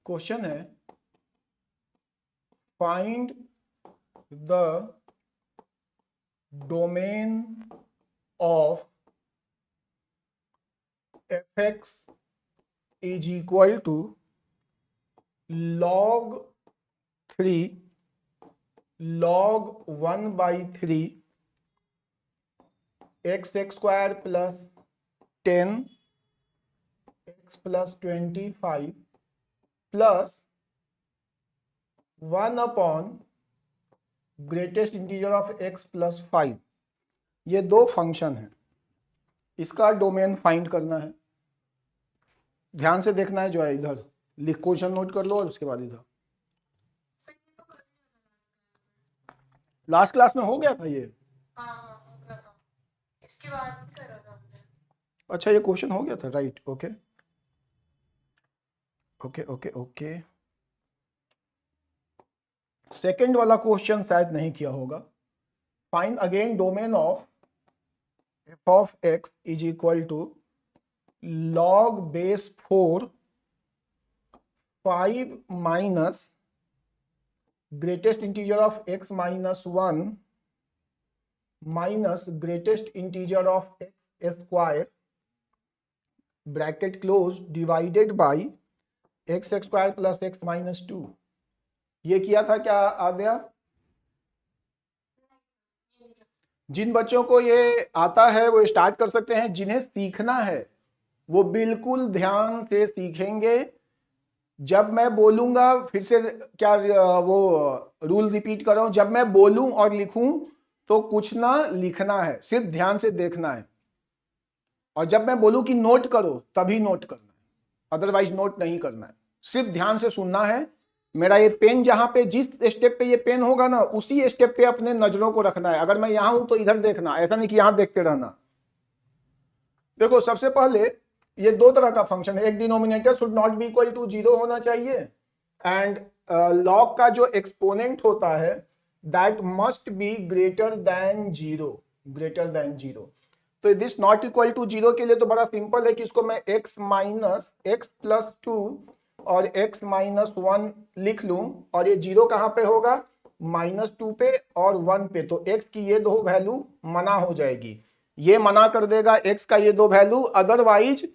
Question है find the domain of fx is equal to log 3 log 1 by 3 x square plus 10 x plus 25 plus 1 upon greatest integer of x plus 5। ये दो function है, इसका domain find करना है। ध्यान से देखना है जो है, इधर लिख क्वेश्चन नोट कर लो और उसके बाद इधर। लास्ट क्लास में हो गया था ये। हो गया था। इसके बाद भी कर रहा था हमने। अच्छा ये क्वेश्चन हो गया था, right. Okay okay okay okay. Second वाला क्वेश्चन शायद नहीं किया होगा। Find again domain of f of x is equal to log base 4 5 minus greatest integer of x minus 1 minus greatest integer of x square bracket close divided by x square plus x minus 2। ये किया था क्या आद्या? जिन बच्चों को ये आता है वो स्टार्ट कर सकते हैं, जिन्हें सीखना है वो बिल्कुल ध्यान से सीखेंगे। जब मैं बोलूंगा, फिर से क्या वो रूल रिपीट कर रहा हूं, जब मैं बोलूं और लिखूं तो कुछ ना लिखना है, सिर्फ ध्यान से देखना है। और जब मैं बोलूं कि नोट करो तभी नोट करना है, अदरवाइज नोट नहीं करना है। सिर्फ ध्यान से सुनना है। मेरा ये पेन जहां पे, जिस स्टेप पे ये पेन होगा ना, उसी स्टेप पे अपने नजरों को रखना है। अगर मैं यहां हूं तो इधर देखना, ऐसा नहीं कि यहां देखते रहना। देखो सबसे पहले ये दो तरह का फंक्शन है। एक denominator should not be equal to 0 होना चाहिए, एंड लॉग का जो एक्सपोनेंट होता है that must be greater than 0, greater than 0। तो दिस नॉट इक्वल टू 0 के लिए तो बड़ा सिंपल है कि इसको मैं x माइनस x प्लस 2 और x माइनस 1 लिख लूं, और ये 0 कहां पे होगा? -2 पे और 1 पे। तो x की ये दो वैल्यू मना हो जाएगी, ये मना कर देगा x का ये दो वैल्यू। अदरवाइज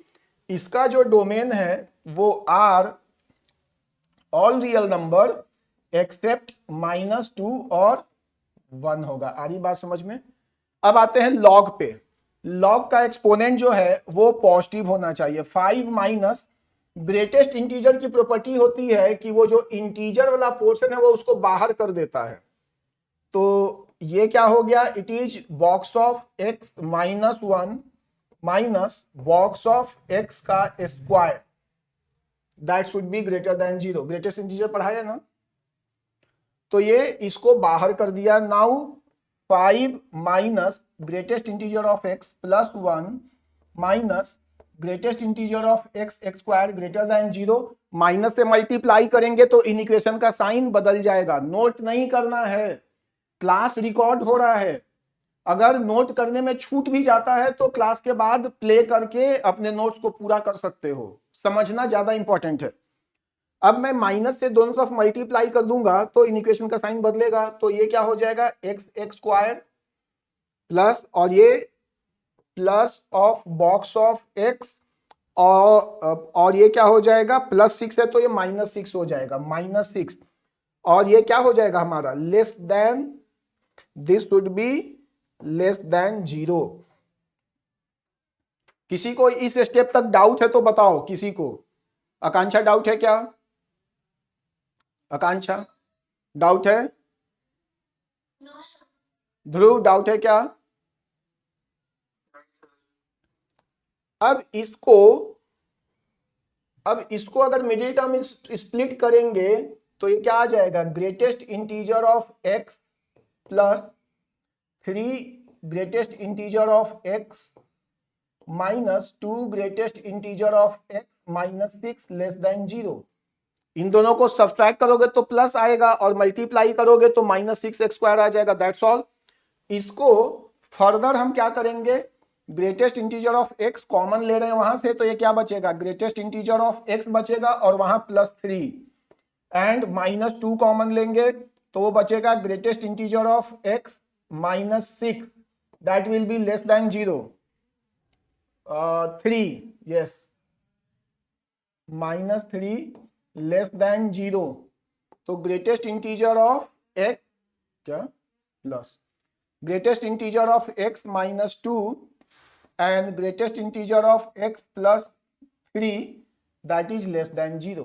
इसका जो डोमेन है वो are all real number except -2 और 1 होगा। आ रही बात समझ में? अब आते हैं लॉग पे। लॉग का एक्सपोनेंट जो है वो पॉजिटिव होना चाहिए। 5 माइनस ग्रेटेस्ट इंटीजर की प्रॉपर्टी होती है कि वो जो इंटीजर वाला पोर्शन है वो उसको बाहर कर देता है। तो ये क्या हो गया? It is box of x minus 1 minus box of x का square that should be greater than 0। Greatest integer पढ़ाया ना, तो ये इसको बाहर कर दिया। Now 5 minus greatest integer of x plus 1 minus greatest integer of x square greater than 0। Minus से मल्टीप्लाई करेंगे तो इन इक्वेशन का साइन बदल जाएगा। नोट नहीं करना है, क्लास रिकॉर्ड हो रहा है। अगर नोट करने में छूट भी जाता है तो क्लास के बाद प्ले करके अपने नोट्स को पूरा कर सकते हो। समझना ज्यादा इंपॉर्टेंट है। अब मैं माइनस से दोनों तरफ मल्टीप्लाई कर दूंगा तो इन इक्वेशन का साइन बदलेगा। तो ये क्या हो जाएगा? x स्क्वायर प्लस, और ये plus of box of x, और ये क्या हो जाएगा? +6 है तो ये -6 हो जाएगा, -6। और ये क्या हो जाएगा हमारा? Less than, this should be less than 0। किसी को इस स्टेप तक डाउट है तो बताओ। किसी को? आकांक्षा डाउट है क्या? आकांक्षा डाउट है? ध्रुव डाउट है क्या? अब इसको अगर मिडिल टर्म स्प्लिट करेंगे तो ये क्या आ जाएगा? Greatest integer of x plus 3 greatest integer of x minus 2 greatest integer of x minus 6 less than 0। इन दोनों को सब्ट्रैक्ट करोगे तो प्लस आएगा और मल्टीप्लाई करोगे तो -6 x स्क्वायर आ जाएगा। That's all. इसको फर्दर हम क्या करेंगे? Greatest integer of x common ले रहे हैं वहां से, तो ये क्या बचेगा, ग्रेटेस्ट इंटीजर ऑफ एक्स बचेगा और वहां +3 एंड -2 कॉमन लेंगे तो वो बचेगा greatest integer of x -6 that will be less than 0 3 yes -3 less than 0 तो ग्रेटेस्ट इंटीजर ऑफ एक्स क्या plus greatest integer of x -2 and greatest integer of x +3 that is less than 0।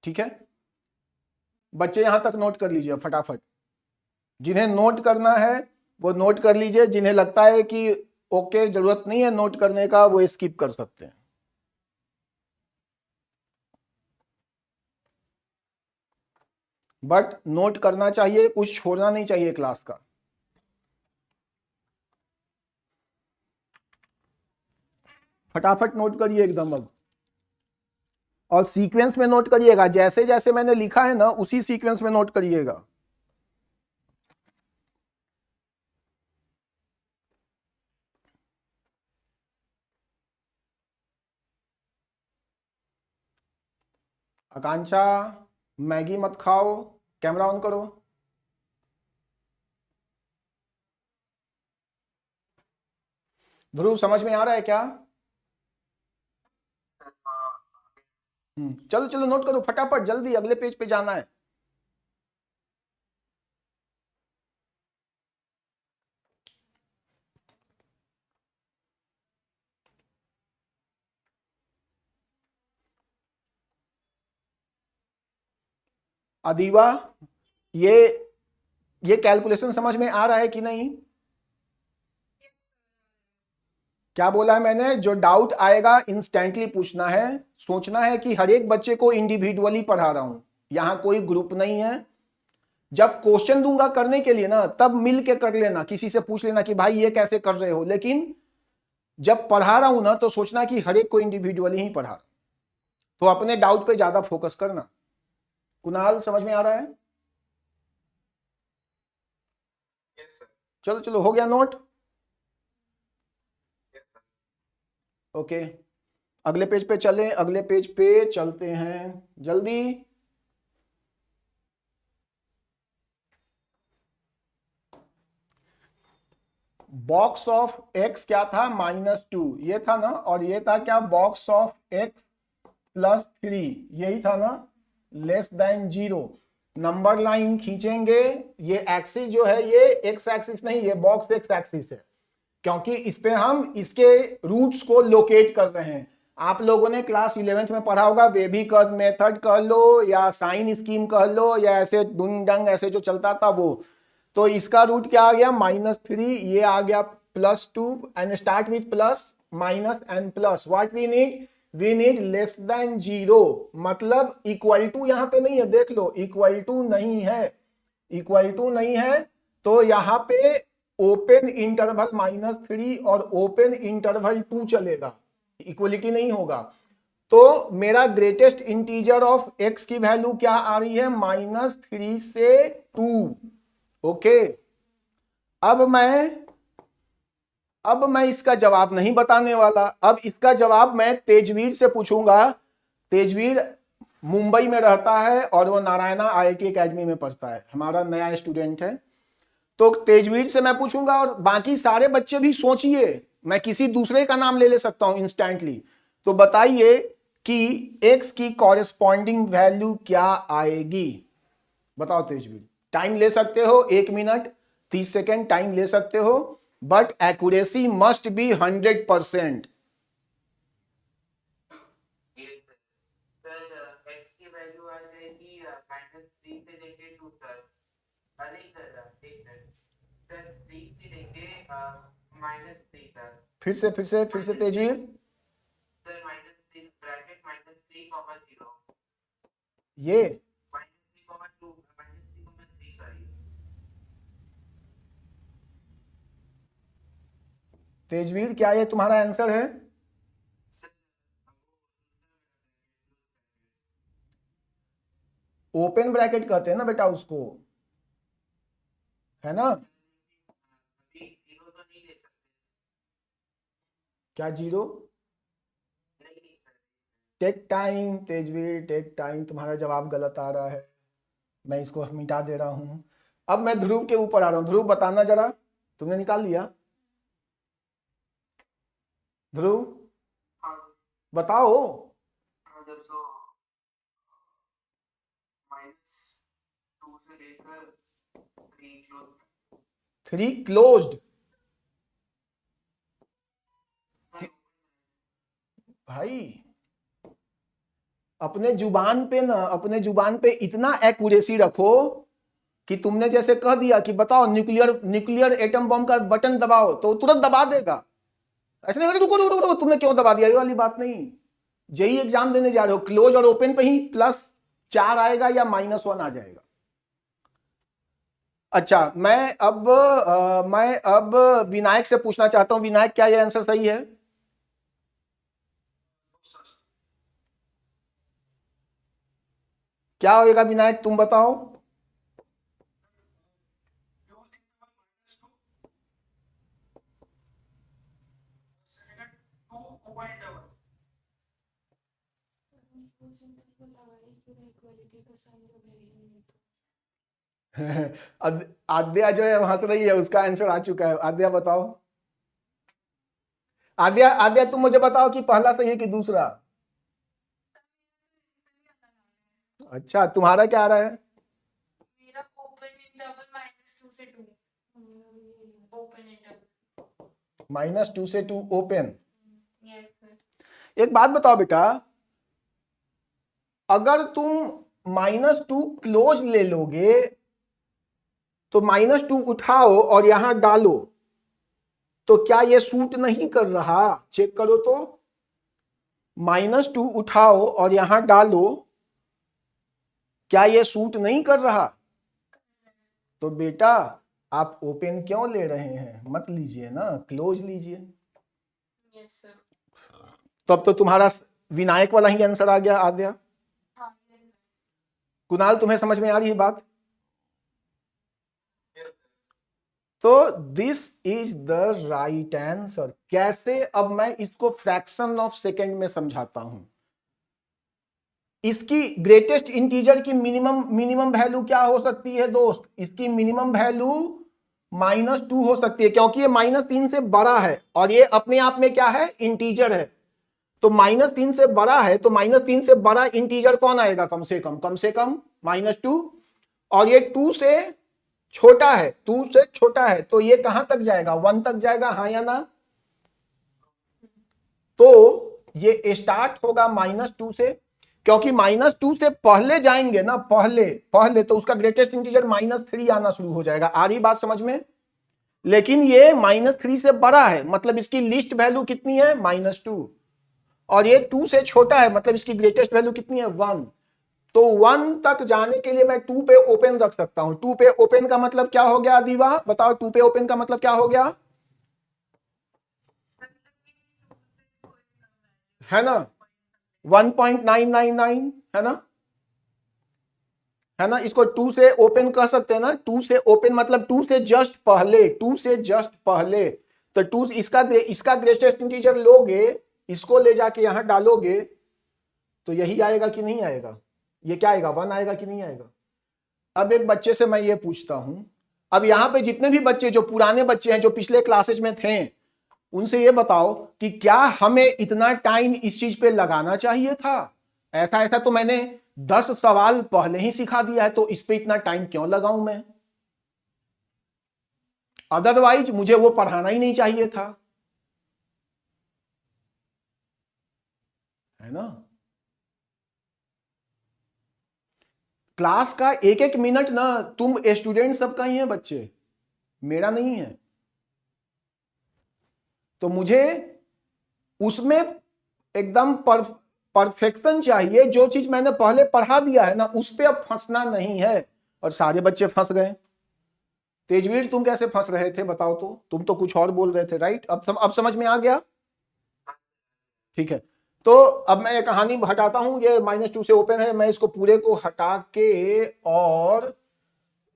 ठीक है बच्चे यहां तक नोट कर लीजिए फटाफट, जिन्हें नोट करना है वो नोट कर लीजिए, जिन्हें लगता है कि ओके जरूरत नहीं है नोट करने का वो स्किप कर सकते हैं। बट नोट करना चाहिए, कुछ छोड़ना नहीं चाहिए क्लास का। फटाफट नोट करिए एकदम अब, और सीक्वेंस में नोट करिएगा, जैसे जैसे मैंने लिखा है ना उसी सीक्वेंस में नोट करिएगा। आकांक्षा मैगी मत खाओ, कैमरा ऑन करो। ध्रुव समझ में आ रहा है क्या? चलो चलो नोट करो फटाफट, जल्दी अगले पेज पे जाना है। अदीवा ये कैलकुलेशन समझ में आ रहा है कि नहीं? क्या बोला है मैंने, जो डाउट आएगा इंस्टेंटली पूछना है, सोचना है कि हर एक बच्चे को इंडिविजुअली पढ़ा रहा हूं, यहां कोई ग्रुप नहीं है। जब क्वेश्चन दूंगा करने के लिए ना तब मिल के कर लेना, किसी से पूछ लेना कि भाई ये कैसे कर रहे हो, लेकिन जब पढ़ा रहा हूं ना तो सोचना कि हर एक को इंडिविजुअली ही पढ़ा रहा, तो अपने डाउट पे ज्यादा फोकस करना। कुणाल समझ में आ रहा है? चलो चलो हो गया नोट? ओके अगले पेज पे चलें, अगले पेज पे चलते हैं जल्दी। बॉक्स ऑफ एक्स क्या था, -2 ये था ना, और ये था क्या, बॉक्स ऑफ एक्स +3 यही था ना, लेस देन 0। नंबर लाइन खींचेंगे, ये एक्सिस जो है ये एक्स एक्सिस नहीं, ये बॉक्स एक्स एक्सिस है, क्योंकि इस पे हम इसके रूट्स को लोकेट कर रहे हैं। आप लोगों ने क्लास 11th में पढ़ा होगा, बेबी कर्व मेथड कह लो या साइन स्कीम कह लो या ऐसे डुंग डंग ऐसे जो चलता था वो, तो इसका रूट क्या आ गया -3, ये आ गया +2 and start with plus minus and plus. What we need less than 0, मतलब इक्वल टू यहां पे नहीं है, देख लो इक्वल टू नहीं है, इक्वल टू नहीं है तो यहां पे ओपन इंटरवल -3 और ओपन इंटरवल 2 चलेगा, इक्वलिटी नहीं होगा। तो मेरा ग्रेटेस्ट इंटीजर ऑफ एक्स की वैल्यू क्या आ रही है, -3 से 2। ओके अब मैं इसका जवाब नहीं बताने वाला, अब इसका जवाब मैं तेजवीर से पूछूंगा। तेजवीर मुंबई में रहता है और वो नारायणा IIT एकेडमी में पढ़ता है, हमारा नया स्टूडेंट है। तो तेजवीर से मैं पूछूंगा, और बाकी सारे बच्चे भी सोचिए, मैं किसी दूसरे का नाम ले सकता हूं इंस्टेंटली। तो बताइए कि x की कॉरेस्पॉन्डिंग वैल्यू क्या आएगी, बताओ तेजवीर। टाइम ले सकते हो 1 मिनट 30 सेकेंड टाइम ले सकते हो, but accuracy must be 100%। X की वैल्यू आ जाएगी -3 से लेके 2 तक। नहीं सर एक मिनट सर, 3 से लेके -3 तक। फिर से तेजवीर। सर -3 ब्रैकेट -3, 0 ये -3, 2 -3, सॉरी। तेजवीर क्या ये तुम्हारा आंसर है? ओपन ब्रैकेट कहते हैं ना बेटा उसको, है ना? 0 तो नहीं ले सकते क्या जीरो? नहीं sir, take time Tejveer, take time. तुम्हारा जवाब गलत आ रहा है, मैं इसको मिटा दे रहा हूं। अब मैं ध्रुव के ऊपर आ रहा हूं। ध्रुव बताना जरा, तुमने निकाल लिया? ध्रुव हाँ बताओ। हाँ जब सो -2 से लेकर 3 क्लोज 3 क्लोज्ड। भाई अपने जुबान पे ना, अपने जुबान पे इतना एक्यूरेसी रखो कि तुमने जैसे कह दिया कि बताओ न्यूक्लियर न्यूक्लियर एटम बम का बटन दबाओ तो तुरंत दबा देगा। ऐसे नहीं, रुको रुको रुको, तुमने क्यों दबा दिया, ये वाली बात नहीं। जेई एग्जाम देने जा रहे हो, क्लोज और ओपन पे ही +4 आएगा या -1 आ जाएगा। अच्छा, मैं अब विनायक से पूछना चाहता हूं। विनायक, क्या ये आंसर सही है? क्या होएगा विनायक, तुम बताओ। आद्या जो है हंस रही है, उसका आंसर आ चुका है। आद्या बताओ। आद्या, आद्या तुम मुझे बताओ कि पहला सही है कि दूसरा? अच्छा, तुम्हारा क्या आ रहा है? मेरा ओपन इंटरवल -2 से 2 ओपन इंटरवल -2 से 2 ओपन। Yes sir. एक बात बताओ बेटा, अगर तुम -2 क्लोज ले लोगे तो -2 उठाओ और यहां डालो तो क्या ये सूट नहीं कर रहा? चेक करो तो। -2 उठाओ और यहां डालो, क्या ये सूट नहीं कर रहा? तो बेटा आप ओपन क्यों ले रहे हैं? मत लीजिए ना, क्लोज लीजिए। Yes sir. तब तो तुम्हारा विनायक वाला ही आंसर आ गया आद्या। हाँ yes, कुणाल, तुम्हें समझ में आ रही है बात? तो this is the right answer. कैसे? अब मैं इसको फ्रैक्शन ऑफ सेकेंड में समझाता हूं। इसकी ग्रेटेस्ट इंटीजर की मिनिमम वैल्यू क्या हो सकती है दोस्त? इसकी मिनिमम वैल्यू -2 हो सकती है, क्योंकि ये -3 से बड़ा है और ये अपने आप में क्या है? इंटीजर है। तो -3 से बड़ा है, तो -3 से बड़ा इंटीजर कौन आएगा? कम से कम -2। और ये 2 से छोटा है, 2 से छोटा है, तो ये कहां तक जाएगा? 1 तक जाएगा, हाँ या ना? तो ये स्टार्ट होगा -2 से, क्योंकि -2 से पहले जाएंगे ना, पहले तो उसका ग्रेटेस्ट इंटीजर -3 आना शुरू हो जाएगा। आ रही बात समझ में? लेकिन ये -3 से बड़ा है, मतलब इसकी लिस्ट वैल्यू कितनी है? -2। और ये 2 से छोटा है, मतलब इसकी ग्रेटेस्ट वैल्यू कितनी है? 1। तो 1 तक जाने के लिए मैं 2 पे ओपन रख सकता हूं। 2 पे ओपन का मतलब क्या हो गया दीवा? बताओ, 2 पे ओपन का मतलब क्या हो गया? है ना, 1.999 है ना? है ना? इसको 2 से ओपन कह सकते हैं ना। 2 से ओपन मतलब 2 से जस्ट पहले, 2 से जस्ट पहले। तो 2 इसका ग्रेटेस्ट इंटीजर लोगे, इसको ले जाके यहां डालोगे तो यही आएगा कि नहीं आएगा? ये क्या आएगा? 1 आएगा कि नहीं आएगा? अब एक बच्चे से मैं ये पूछता हूं, अब यहां पे जितने भी बच्चे जो पुराने बच्चे हैं, जो पिछले क्लासेज में थे, उनसे ये बताओ कि क्या हमें इतना टाइम इस चीज पे लगाना चाहिए था? ऐसा ऐसा तो मैंने 10 सवाल पहले ही सिखा दिया है, तो इस पे इतना टाइम क्यों लगाऊं मैं? अदरवाइज मुझे वो पढ़ाना ही नहीं चाहिए था, है ना? क्लास का एक एक मिनट ना, तुम स्टूडेंट सबका ही है बच्चे, मेरा नहीं है। तो मुझे उसमें एकदम परफेक्शन चाहिए। जो चीज मैंने पहले पढ़ा दिया है ना, उस पे अब फंसना नहीं है। और सारे बच्चे फंस गए। तेजवीर, तुम कैसे फंस रहे थे बताओ तो? तुम तो कुछ और बोल रहे थे, राइट? अब समझ में आ गया? ठीक है। तो अब मैं ये कहानी हटाता हूं। ये -2 से ओपन है, मैं इसको पूरे को हटा के और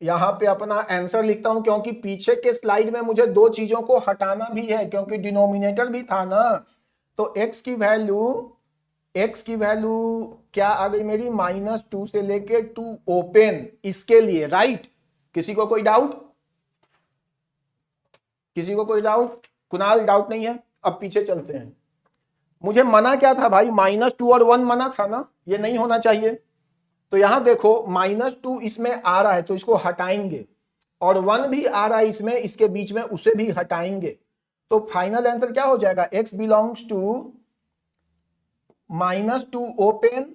यहां पे अपना आंसर लिखता हूं, क्योंकि पीछे के स्लाइड में मुझे दो चीजों को हटाना भी है, क्योंकि डिनोमिनेटर भी था ना। तो x की वैल्यू क्या आ गई मेरी, -2 से लेके 2 ओपन, इसके लिए, राइट। किसी को कोई डाउट? किसी को कोई डाउट? कुणाल डाउट नहीं है? अब पीछे चलते हैं। मुझे मना क्या था भाई, -2 और 1 मना था ना, ये नहीं होना चाहिए। तो यहां देखो -2 इसमें आ रहा है तो इसको हटाएंगे, और 1 भी आ रहा है इसमें, इसके बीच में, उसे भी हटाएंगे। तो फाइनल आंसर क्या हो जाएगा, x बिलोंग्स टू -2 ओपन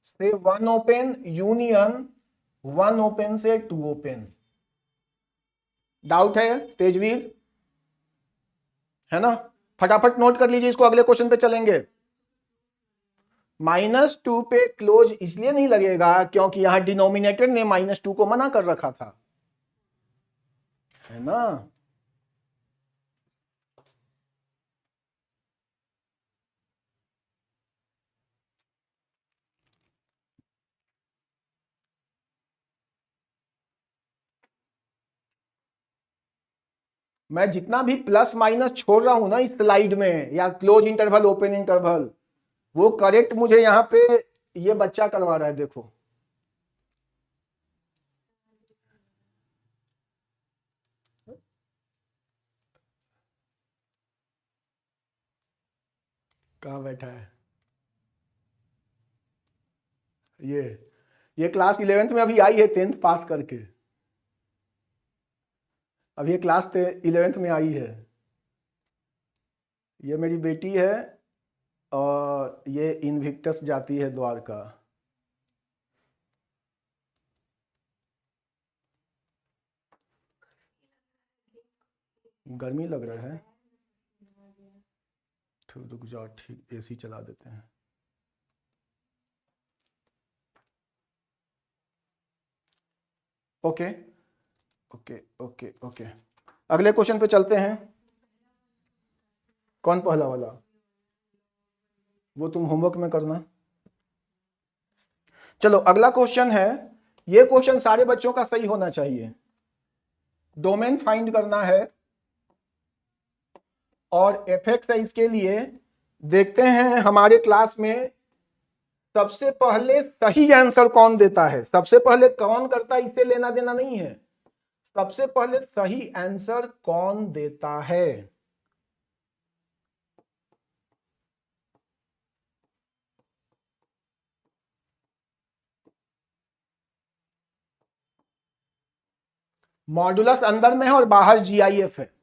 से 1 ओपन यूनियन 1 ओपन से 2 ओपन। डाउट है तेजवीर? है ना? फटाफट नोट कर लीजिए इसको, अगले क्वेश्चन पे चलेंगे। -2 पे क्लोज इसलिए नहीं लगेगा क्योंकि यहां डिनोमिनेटर ने -2 को मना कर रखा था, है ना? मैं जितना भी प्लस माइनस छोड़ रहा हूं ना इस स्लाइड में, या क्लोज इंटरवल ओपन इंटरवल, वो करेक्ट मुझे यहां पे ये बच्चा करवा रहा है, देखो। कहां बैठा है ये क्लास 11th में अभी आई है, 10th पास करके। अब ये क्लास 11th में आई है। ये मेरी बेटी है, और ये इनविक्टस जाती है द्वारका। गर्मी लग रहा है, रुक जाओ, ठीक, एसी चला देते हैं। ओके ओके ओके ओके, अगले क्वेश्चन पे चलते हैं। कौन पहला वाला? वो तुम होमवर्क में करना। चलो अगला क्वेश्चन है, ये क्वेश्चन सारे बच्चों का सही होना चाहिए। डोमेन फाइंड करना है और एफएक्स है इसके लिए। देखते हैं हमारे क्लास में सबसे पहले सही आंसर कौन देता है, सबसे पहले कौन करता है, इससे लेना देना नहीं है। सबसे पहले सही आंसर कौन देता है। मॉड्यूलस अंदर में है और बाहर जीआईएफ है।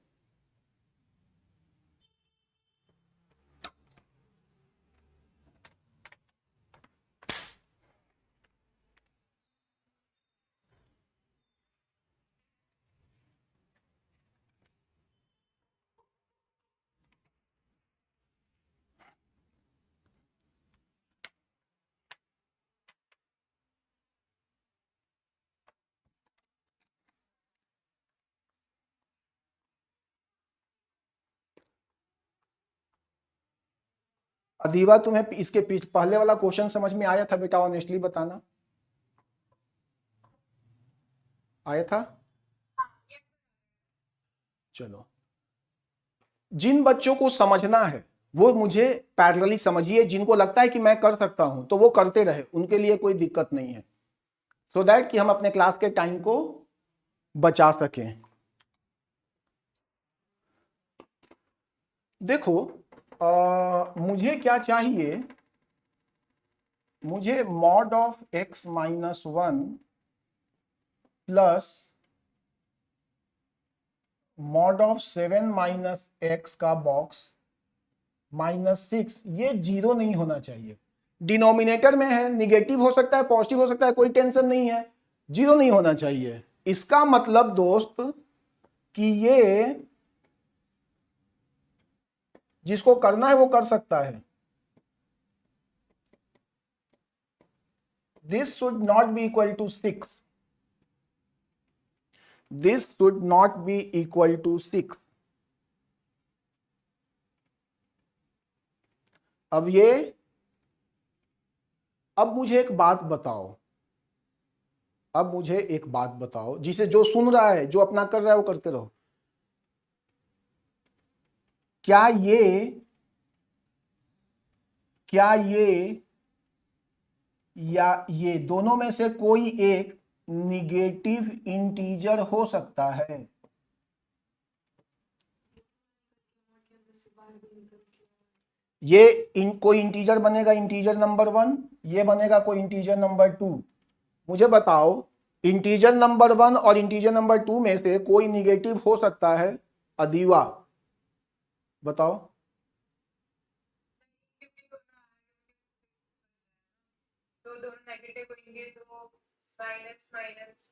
अदीबा, तुम्हें इसके पीछे पहले वाला क्वेश्चन समझ में आया था बेटा? ऑनेस्टली बताना, आया था? चलो, जिन बच्चों को समझना है वो मुझे पैरेलली समझिए, जिनको लगता है कि मैं कर सकता हूं तो वो करते रहे, उनके लिए कोई दिक्कत नहीं है, सो दैट कि हम अपने क्लास के टाइम को बचा सकें। देखो, मुझे क्या चाहिए, मुझे mod of x-1 plus mod of 7 - x का बॉक्स -6, ये 0 नहीं होना चाहिए। डिनोमिनेटर में है, निगेटिव हो सकता है, पॉजिटिव हो सकता है, कोई टेंशन नहीं है, 0 नहीं होना चाहिए। इसका मतलब दोस्त कि ये जिसको करना है वो कर सकता है। This should not be equal to 6, this should not be equal to 6। अब मुझे एक बात बताओ, अब मुझे एक बात बताओ, जिसे जो सुन रहा है, जो अपना कर रहा है वो करते रहो। क्या ये या ये दोनों में से कोई एक निगेटिव इंटीजर हो सकता है? कोई इंटीजर बनेगा इंटीजर नंबर 1, ये बनेगा कोई इंटीजर नंबर 2। मुझे बताओ इंटीजर नंबर 1 और इंटीजर नंबर 2 में से कोई निगेटिव हो सकता है? अदीवा बताओ। दोनों नेगेटिव होंगे तो माइनस माइनस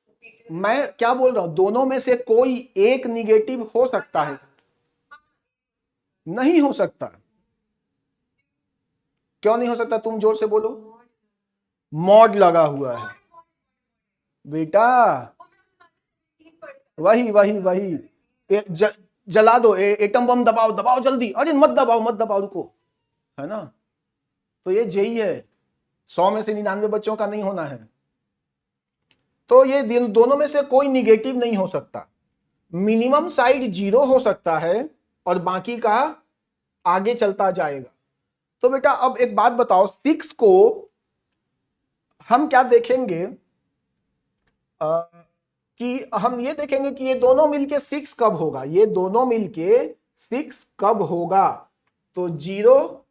मैं क्या बोल रहा हूं, दोनों में से कोई एक निगेटिव हो सकता है? नहीं हो सकता। क्यों नहीं हो सकता? तुम जोर से बोलो। मॉड लगा हुआ है बेटा, वही वही वही। जला दो, एटम बम दबाओ, दबाओ जल्दी। अरे मत दबाओ मत दबाओ, रुको, है ना? तो ये जेई है, 100 में से 99 बच्चों का नहीं होना है। तो ये दोनों में से कोई निगेटिव नहीं हो सकता। मिनिमम साइड 0 हो सकता है और बाकी का आगे चलता जाएगा। तो बेटा अब एक बात बताओ, 6 को हम क्या देखेंगे कि हम ये देखेंगे कि ये दोनों मिलके 6 कब होगा, ये दोनों मिलके 6 कब होगा। तो 0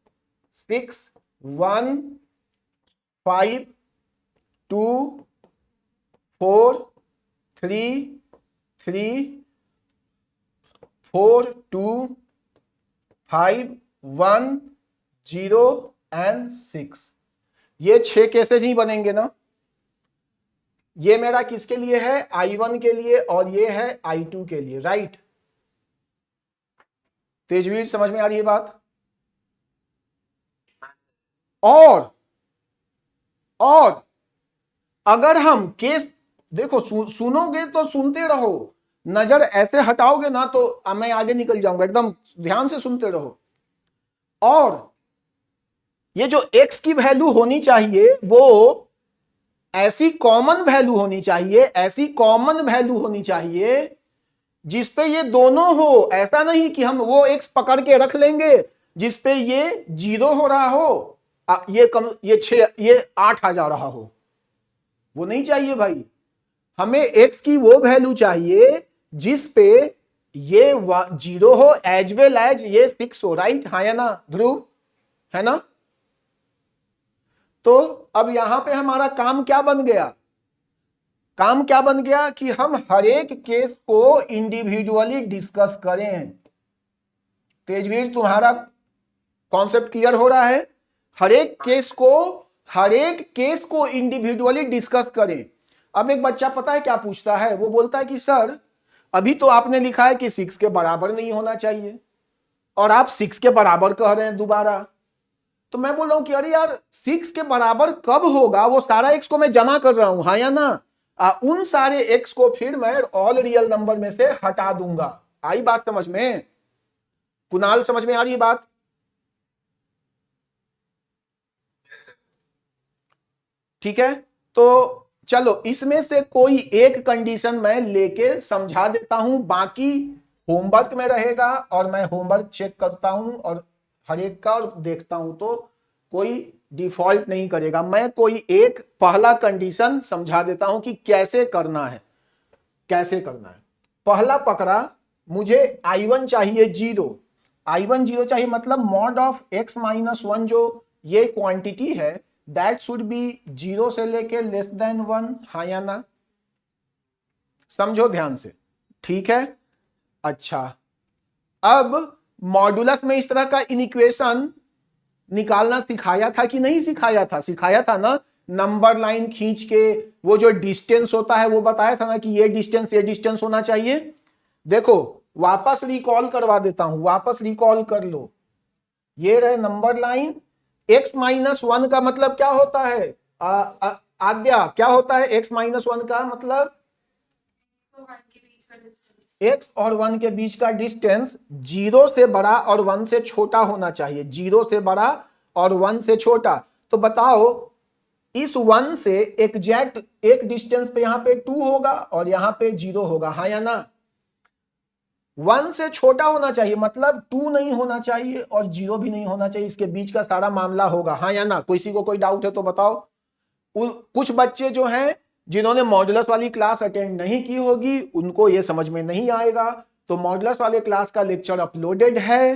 6 1 5 2 4 3 3 4 2 5 1 0 एंड 6। ये 6 केसेस ही बनेंगे ना? ये मेरा किसके लिए है? I1 के लिए, और ये है I2 के लिए, राइट? तेजवीर समझ में आ रही है बात? और अगर हम केस देखो, सुनोगे तो सुनते रहो, नजर ऐसे हटाओगे ना तो मैं आगे निकल जाऊंगा, एकदम ध्यान से सुनते रहो। और ये जो x की वैल्यू होनी चाहिए वो ऐसी कॉमन वैल्यू होनी चाहिए, ऐसी कॉमन वैल्यू होनी चाहिए जिसपे ये दोनों हो। ऐसा नहीं कि हम वो x पकड़ के रख लेंगे जिसपे ये 0 हो रहा हो, ये 6 ये 8 आ जा रहा हो, वो नहीं चाहिए भाई। हमें x की वो वैल्यू चाहिए जिस पे ये 0 हो एज वेल एज ये 6 हो, राइट? हाँ या ना ध्रुव, है ना? तो अब यहां पे हमारा काम क्या बन गया? काम क्या बन गया कि हम हर एक केस को इंडिविजुअली डिस्कस करें। तेजवीर तुम्हारा कॉन्सेप्ट क्लियर हो रहा है? हर एक केस को इंडिविजुअली डिस्कस करें। अब एक बच्चा पता है क्या पूछता है? वो बोलता है कि सर अभी तो आपने लिखा है कि 6 के बराबर नहीं होना चाहिए और आप 6 के बराबर कह रहे हैं दोबारा। तो मैं बोल रहा हूं कि अरे यार 6 के बराबर कब होगा, वो सारा x को मैं जमा कर रहा हूं, हाँ या ना? उन सारे x को फिर मैं ऑल रियल नंबर में से हटा दूंगा। आई बात समझ में? कुणाल समझ में आ रही है बात? ठीक है, तो चलो इसमें से कोई एक कंडीशन मैं लेके समझा देता हूं, बाकी होमवर्क में रहेगा और मैं होमवर्क चेक करता हूं और हर एक का और देखता हूं, तो कोई डिफॉल्ट नहीं करेगा। मैं कोई एक पहला कंडीशन समझा देता हूं कि कैसे करना है, कैसे करना है। पहला पकड़ा, मुझे I1 चाहिए 0, I1 0 चाहिए, मतलब मॉड ऑफ x माइनस 1 जो ये क्वांटिटी है दैट शुड बी 0 से लेके लेस देन 1, हाँ या ना? समझो ध्यान से, ठीक है? अच्छा, अब मॉडुलस में इस तरह का इक्वेशन निकालना सिखाया था कि नहीं सिखाया था? सिखाया था ना, नंबर लाइन खींच के वो जो डिस्टेंस होता है वो बताया था ना कि ये डिस्टेंस होना चाहिए। देखो वापस रिकॉल करवा देता हूं, वापस रिकॉल कर लो। ये रहे नंबर लाइन, x माइनस 1 का मतलब क्या होता है? आद्या क्या होता है x माइनस 1 का मतलब? x और 1 के बीच का डिस्टेंस 0 से बड़ा और 1 से छोटा होना चाहिए, 0 से बड़ा और 1 से छोटा। तो बताओ इस 1 से एग्जैक्ट एक डिस्टेंस पे यहां पे 2 होगा और यहां पे 0 होगा, हाँ या ना? 1 से छोटा होना चाहिए, मतलब 2 नहीं होना चाहिए और 0 भी नहीं होना चाहिए, इसके बीच का सारा मामला होगा, हाँ या ना? किसी को कोई डाउट है तो बताओ। कुछ बच्चे जो हैं जिन्होंने मॉड्यूलस वाली क्लास अटेंड नहीं की होगी उनको ये समझ में नहीं आएगा, तो मॉड्यूलस वाले क्लास का लेक्चर अपलोडेड है।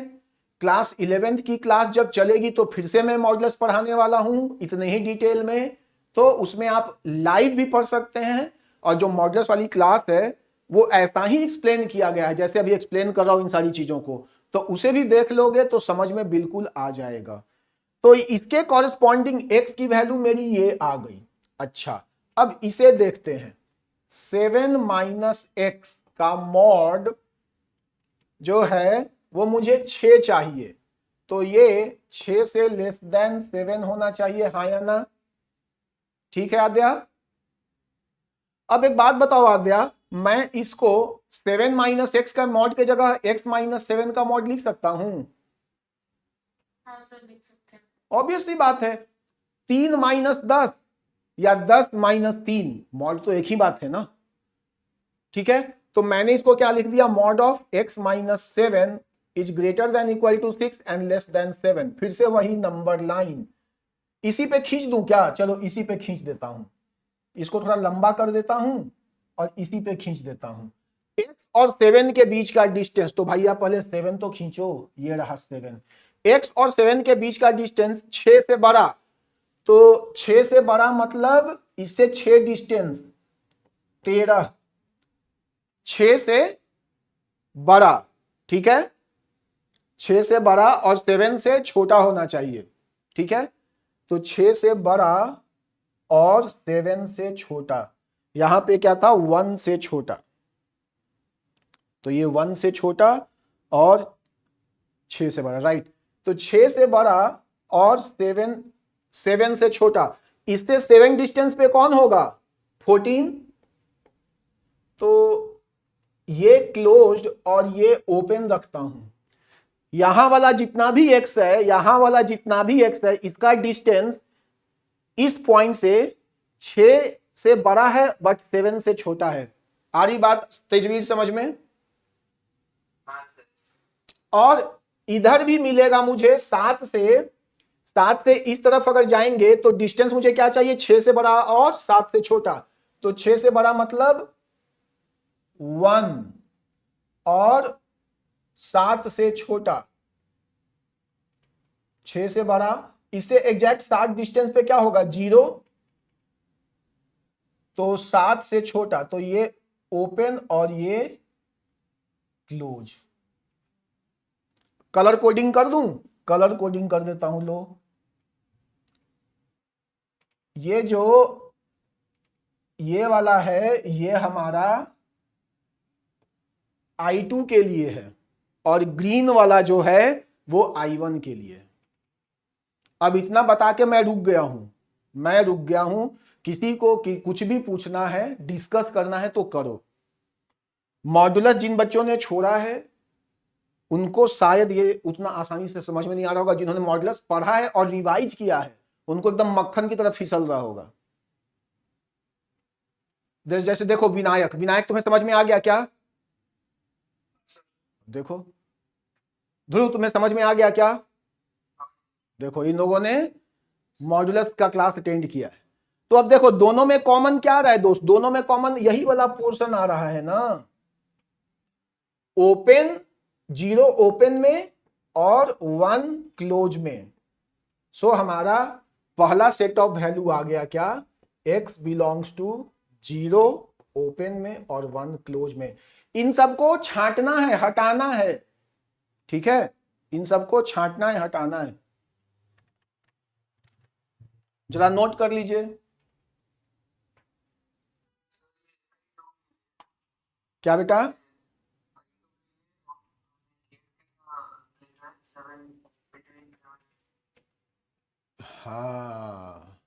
क्लास 11th की क्लास जब चलेगी तो फिर से मैं मॉड्यूलस पढ़ाने वाला हूं इतने ही डिटेल में, तो उसमें आप लाइव भी पढ़ सकते हैं। और जो मॉड्यूलस वाली क्लास है वो ऐसा ही एक्सप्लेन किया गया है जैसे अभी एक्सप्लेन कर रहा हूं इन सारी चीजों को, तो उसे भी देख लोगे तो समझ में बिल्कुल आ जाएगा। तो इसके कॉरेस्पॉन्डिंग x की वैल्यू मेरी ये आ गई। अच्छा, अब इसे देखते हैं। 7 माइनस एक्स का मॉड जो है वो मुझे 6 चाहिए, तो ये 6 से लेस देन 7 होना चाहिए, हाँ या ना? ठीक है आद्या? अब एक बात बताओ आद्या, मैं इसको 7 माइनस एक्स का मॉड के जगह x माइनस 7 का मॉड लिख सकता हूं? हाँ सर लिख सकते हैं। ऑब्वियस सी बात है। 3 माइनस 10 या 10 माइनस 3, मॉड तो एक ही बात है ना। ठीक है, तो मैंने इसको क्या लिख दिया, mod of x minus 7 is greater than equal to 6 and less than 7। फिर से वही नंबर लाइन, इसी पे खींच दूं क्या? चलो इसी पे खींच देता हूं, इसको थोड़ा लंबा कर देता हूं और इसी पे खींच देता हूं। x और 7 के बीच का डिस्टेंस, तो भैया पहले 7 तो खींचो, ये रहा 7। x और 7 के बीच का डिस्टेंस 6 से बड़ा, तो 6 से बड़ा मतलब इससे 6 डिस्टेंस 13, 6 से बड़ा, ठीक है? 6 से बड़ा और 7 से छोटा होना चाहिए, ठीक है? तो 6 से बड़ा और 7 से छोटा, यहां पे क्या था, 1 से छोटा, तो ये 1 से छोटा और 6 से बड़ा, राइट? तो 6 से बड़ा और 7 से छोटा, इससे 7 डिस्टेंस पे कौन होगा, 14। तो ये क्लोज्ड और ये ओपन रखता हूं। यहां वाला जितना भी x है, यहां वाला जितना भी x है, इसका डिस्टेंस इस पॉइंट से 6 से बड़ा है बट 7 से छोटा है। आ रही बात तेजवीर समझ में? हाँ सर। और इधर भी मिलेगा मुझे 7 से इस तरफ अगर जाएंगे तो डिस्टेंस मुझे क्या चाहिए, 6 से बड़ा और 7 से छोटा। तो 6 से बड़ा मतलब 1 और 7 से छोटा, 6 से बड़ा, इससे एग्जैक्ट 7 डिस्टेंस पे क्या होगा, 0, तो 7 से छोटा, तो ये ओपन और ये क्लोज। कलर कोडिंग कर दूं? कलर कोडिंग कर देता हूं, लो। ये जो ये वाला है ये हमारा I2 के लिए है और ग्रीन वाला जो है वो I1 के लिए। अब इतना बता के मैं रुक गया हूं। किसी को कुछ भी पूछना है, डिस्कस करना है तो करो। मॉड्यूलस जिन बच्चों ने छोड़ा है उनको शायद ये उतना आसानी से समझ में नहीं आ रहा होगा, जिन्होंने मॉड्यूलस पढ़ा है और रिवाइज किया है उनको एकदम मक्खन की तरफ फिसल रहा होगा। जैसे देखो विनायक तुम्हें समझ में आ गया क्या? देखो ध्रुव तुम्हें समझ में आ गया क्या? देखो इन लोगों ने मॉड्यूलस का क्लास अटेंड किया है। तो अब देखो दोनों में कॉमन क्या आ रहा है दोस्त, दोनों में कॉमन यही वाला पोर्शन आ रहा है ना, ओपन 0 ओपन में और 1 क्लोज में। सो हमारा पहला सेट ऑफ वैल्यू आ गया क्या, x बिलोंग्स टू 0 ओपन में और 1 क्लोज में। इन सबको छांटना है, हटाना है, ठीक है? इन सबको छांटना है, हटाना है। जरा नोट कर लीजिए। क्या बेटा? हाँ,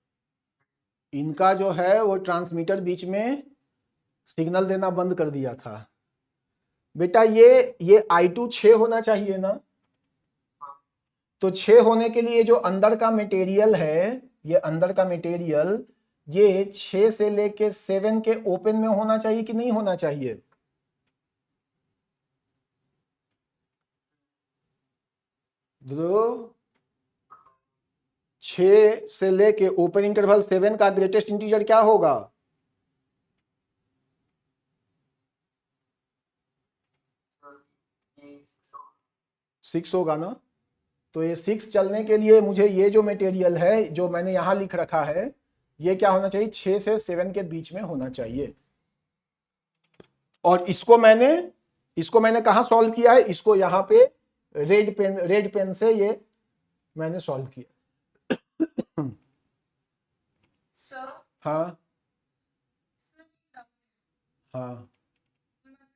इनका जो है वो ट्रांसमीटर बीच में सिग्नल देना बंद कर दिया था बेटा। ये I2 6 होना चाहिए ना, तो 6 होने के लिए जो अंदर का मटेरियल है ये अंदर का मटेरियल ये 6 से लेके 7 के ओपन में होना चाहिए कि नहीं होना चाहिए? ध्रुव, 6 से लेके ओपन इंटरवल 7 का ग्रेटेस्ट इंटीजर क्या होगा? 6 होगा ना। तो ये 6 चलने के लिए मुझे ये जो मटेरियल है जो मैंने यहां लिख रखा है ये क्या होना चाहिए? 6 से 7 के बीच में होना चाहिए। और इसको मैंने कहा सॉल्व किया है? इसको यहां पे रेड पेन से ये मैंने सॉल्व किया। सर हाँ सर हाँ मतलब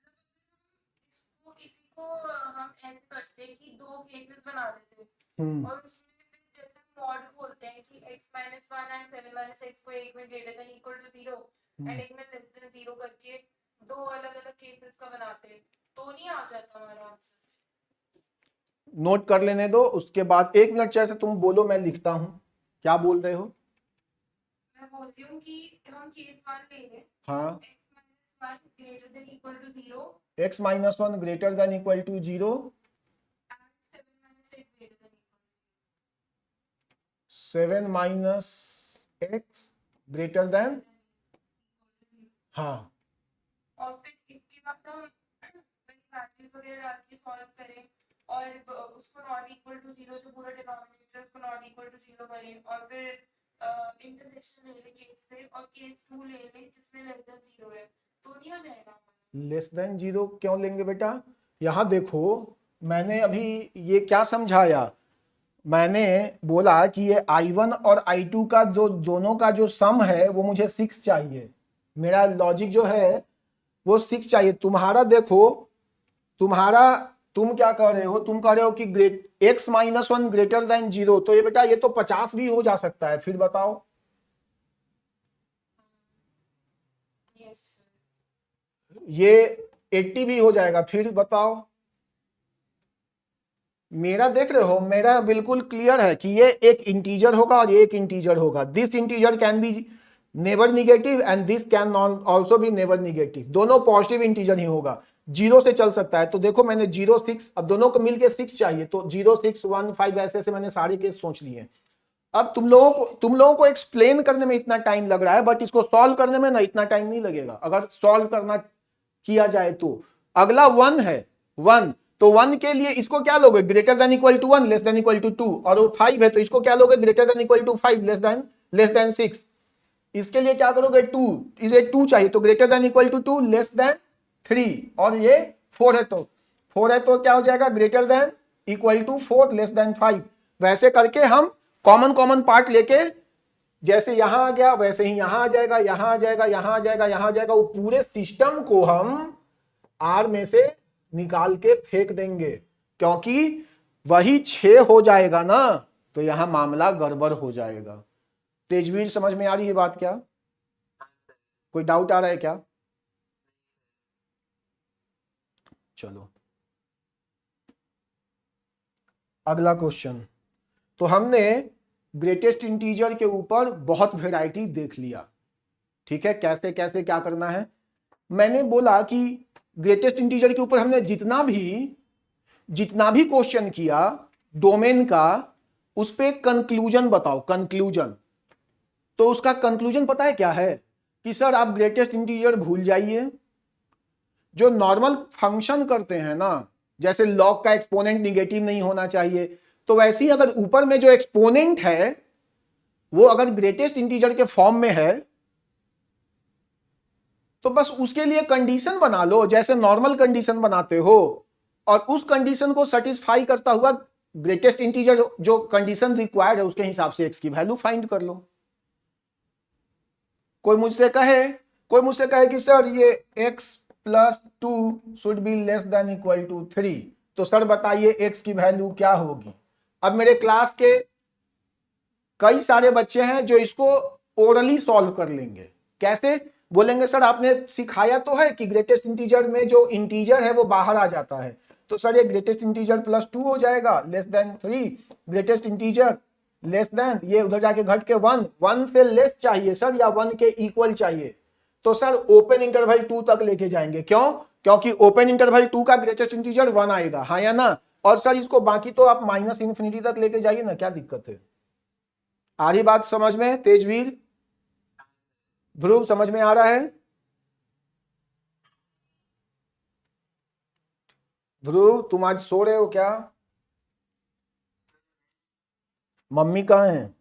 इसको इसी को हम ऐसे करते हैं कि दो केसेस बना देते हैं और उसमें फिर जैसे मॉड बोलते हैं कि x minus 1 and 7 minus x को एक में greater than equal to 0 and एक में लेस देन 0 करके दो अलग अलग केसेस का बनाते हैं, तो नहीं आ जाता हमारा आंसर? नोट कर लेने दो, उसके बाद 1 मिनट जैसे तुम बोलो, मैं लिखता हूं। क्या बोल रहे हो? मैं बोल रही हूँ कि हम केस 1 लेंगे, हाँ, x minus 1 greater than equal to 0 x minus 1 greater than equal to 0 and 7 minus x greater 7 minus x greater than than, हाँ, और फिर इसके बाद हम वैल्यूज वगैरह डाल के सॉल्व करें और उसको नॉट इक्वल टू 0 जो पूरा डिनोमिनेटर उसको नॉट इक्वल टू 0 करें और फिर इंटरसेक्शन ले लें केस से और केस 2 ले लें जिसमें लेस देन 0 है, तो नहीं हो जाएगा? लेस देन 0 क्यों लेंगे बेटा? यहां देखो, मैंने अभी ये क्या समझाया? मैंने बोला कि ये I1 और I2 का जो दोनों का जो सम है वो मुझे 6 चाहिए। मेरा लॉजिक जो है वो 6 चाहिए। तुम्हारा देखो, तुम क्या कह रहे हो? तुम कह रहे हो कि x माइनस 1 ग्रेटर देन 0, तो ये बेटा ये तो 50 भी हो जा सकता है। फिर बताओ, यस ये 80 भी हो जाएगा। फिर बताओ, मेरा देख रहे हो, मेरा बिल्कुल क्लियर है कि ये एक इंटीजर होगा और ये एक इंटीजर होगा। This integer can be never negative and this can also be never negative. दोनों पॉजिटिव इंटीजर ही होगा, 0 से चल सकता है। तो देखो मैंने 0 6, अब दोनों को मिलके 6 चाहिए, तो 0 6 1 5 ऐसे मैंने सारे केस सोच लिए। अब तुम लोगों को एक्सप्लेन करने में इतना टाइम लग रहा है, बट इसको सॉल्व करने में ना इतना टाइम नहीं लगेगा अगर सॉल्व करना किया जाए तो। अगला 1 है, 1, तो 1 के लिए इसको क्या लोगे? Greater than equal to 1 less than equal to 2। और वो 5 है तो इसको क्या लोगे? Greater than equal to 5 less than 6। इसके लिए क्या करोगे? 2, इसे 2 चाहिए तो greater than equal to 2 less than 3। और ये 4 है तो क्या हो जाएगा? Greater than equal to 4 less than 5। वैसे करके हम कॉमन पार्ट लेके, जैसे यहां आ गया वैसे ही यहां आ जाएगा, यहां आ जाएगा, यहां आ जाएगा, यहां आ जाएगा। वो पूरे सिस्टम को हम आर में से निकाल के फेंक देंगे, क्योंकि वही 6 हो जाएगा ना, तो यहां मामला गड़बड़ हो जाएगा। तेजवीर, समझ में आ रही है बात क्या? कोई डाउट आ रहा है क्या? चलो अगला क्वेश्चन। तो हमने ग्रेटेस्ट इंटीजर के ऊपर बहुत वैरायटी देख लिया, ठीक है, कैसे कैसे क्या करना है। मैंने बोला कि ग्रेटेस्ट इंटीजर के ऊपर हमने जितना भी क्वेश्चन किया डोमेन का, उस पे कंक्लूजन बताओ, कंक्लूजन। तो उसका कंक्लूजन पता है क्या है? कि सर आप ग्रेटेस्ट इंटीजर भूल जाइए, जो नॉर्मल फंक्शन करते हैं ना, जैसे लॉग का एक्सपोनेंट निगेटिव नहीं होना चाहिए, तो वैसे ही अगर ऊपर में जो एक्सपोनेंट है वो अगर ग्रेटेस्ट इंटीजर के फॉर्म में है तो बस उसके लिए कंडीशन बना लो जैसे नॉर्मल कंडीशन बनाते हो, और उस कंडीशन को सेटिस्फाई करता हुआ ग्रेटेस्ट इंटीजर जो कंडीशन रिक्वायर्ड है उसके हिसाब से एक्स की वैल्यू फाइंड कर लो। कोई मुझसे कहे कि सर ये x plus 2 should be less than equal to 3, तो सर बताइए x की वैल्यू क्या होगी? अब मेरे क्लास के कई सारे बच्चे हैं जो इसको ओरली सॉल्व कर लेंगे। कैसे? बोलेंगे सर आपने सिखाया तो है कि ग्रेटेस्ट इंटीजर में जो इंटीजर है वो बाहर आ जाता है, तो सर ये ग्रेटेस्ट इंटीजर प्लस 2 हो जाएगा less than 3, greatest integer less than, ये उधर जाके घट के 1, 1 से लेस चाहिए सर या 1 के इक्वल चाहिए, तो सर ओपन इंटरवल 2 तक लेके जाएंगे। क्यों? क्योंकि ओपन इंटरवल 2 का ग्रेटेस्ट इंटीजर 1 आएगा, हाँ या ना? और सर इसको बाकी तो आप माइनस इन्फिनिटी तक लेके जाइए ना, क्या दिक्कत है? आ रही बात समझ में तेजवीर? ध्रुव समझ में आ रहा है? ध्रुव तुम आज सो रहे हो क्या? मम्मी कहाँ है?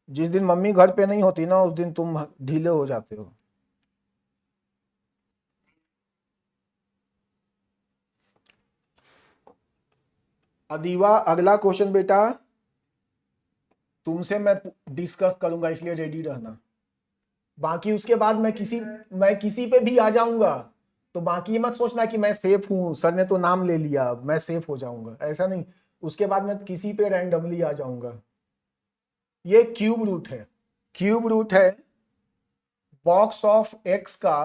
जिस दिन मम्मी घर पे नहीं होती ना, उस दिन तुम ढीले हो जाते हो। अदीवा अगला क्वेश्चन बेटा तुमसे मैं डिस्कस करूंगा, इसलिए रेडी रहना। बाकी उसके बाद मैं किसी पे भी आ जाऊंगा, तो बाकी मत सोचना कि मैं सेफ हूं, सर ने तो नाम ले लिया मैं सेफ हो जाऊंगा, ऐसा नहीं। उसके बाद मैं किसी पे रैंडमली आ जाऊंगा। ये क्यूब रूट है, क्यूब रूट है बॉक्स ऑफ एक्स का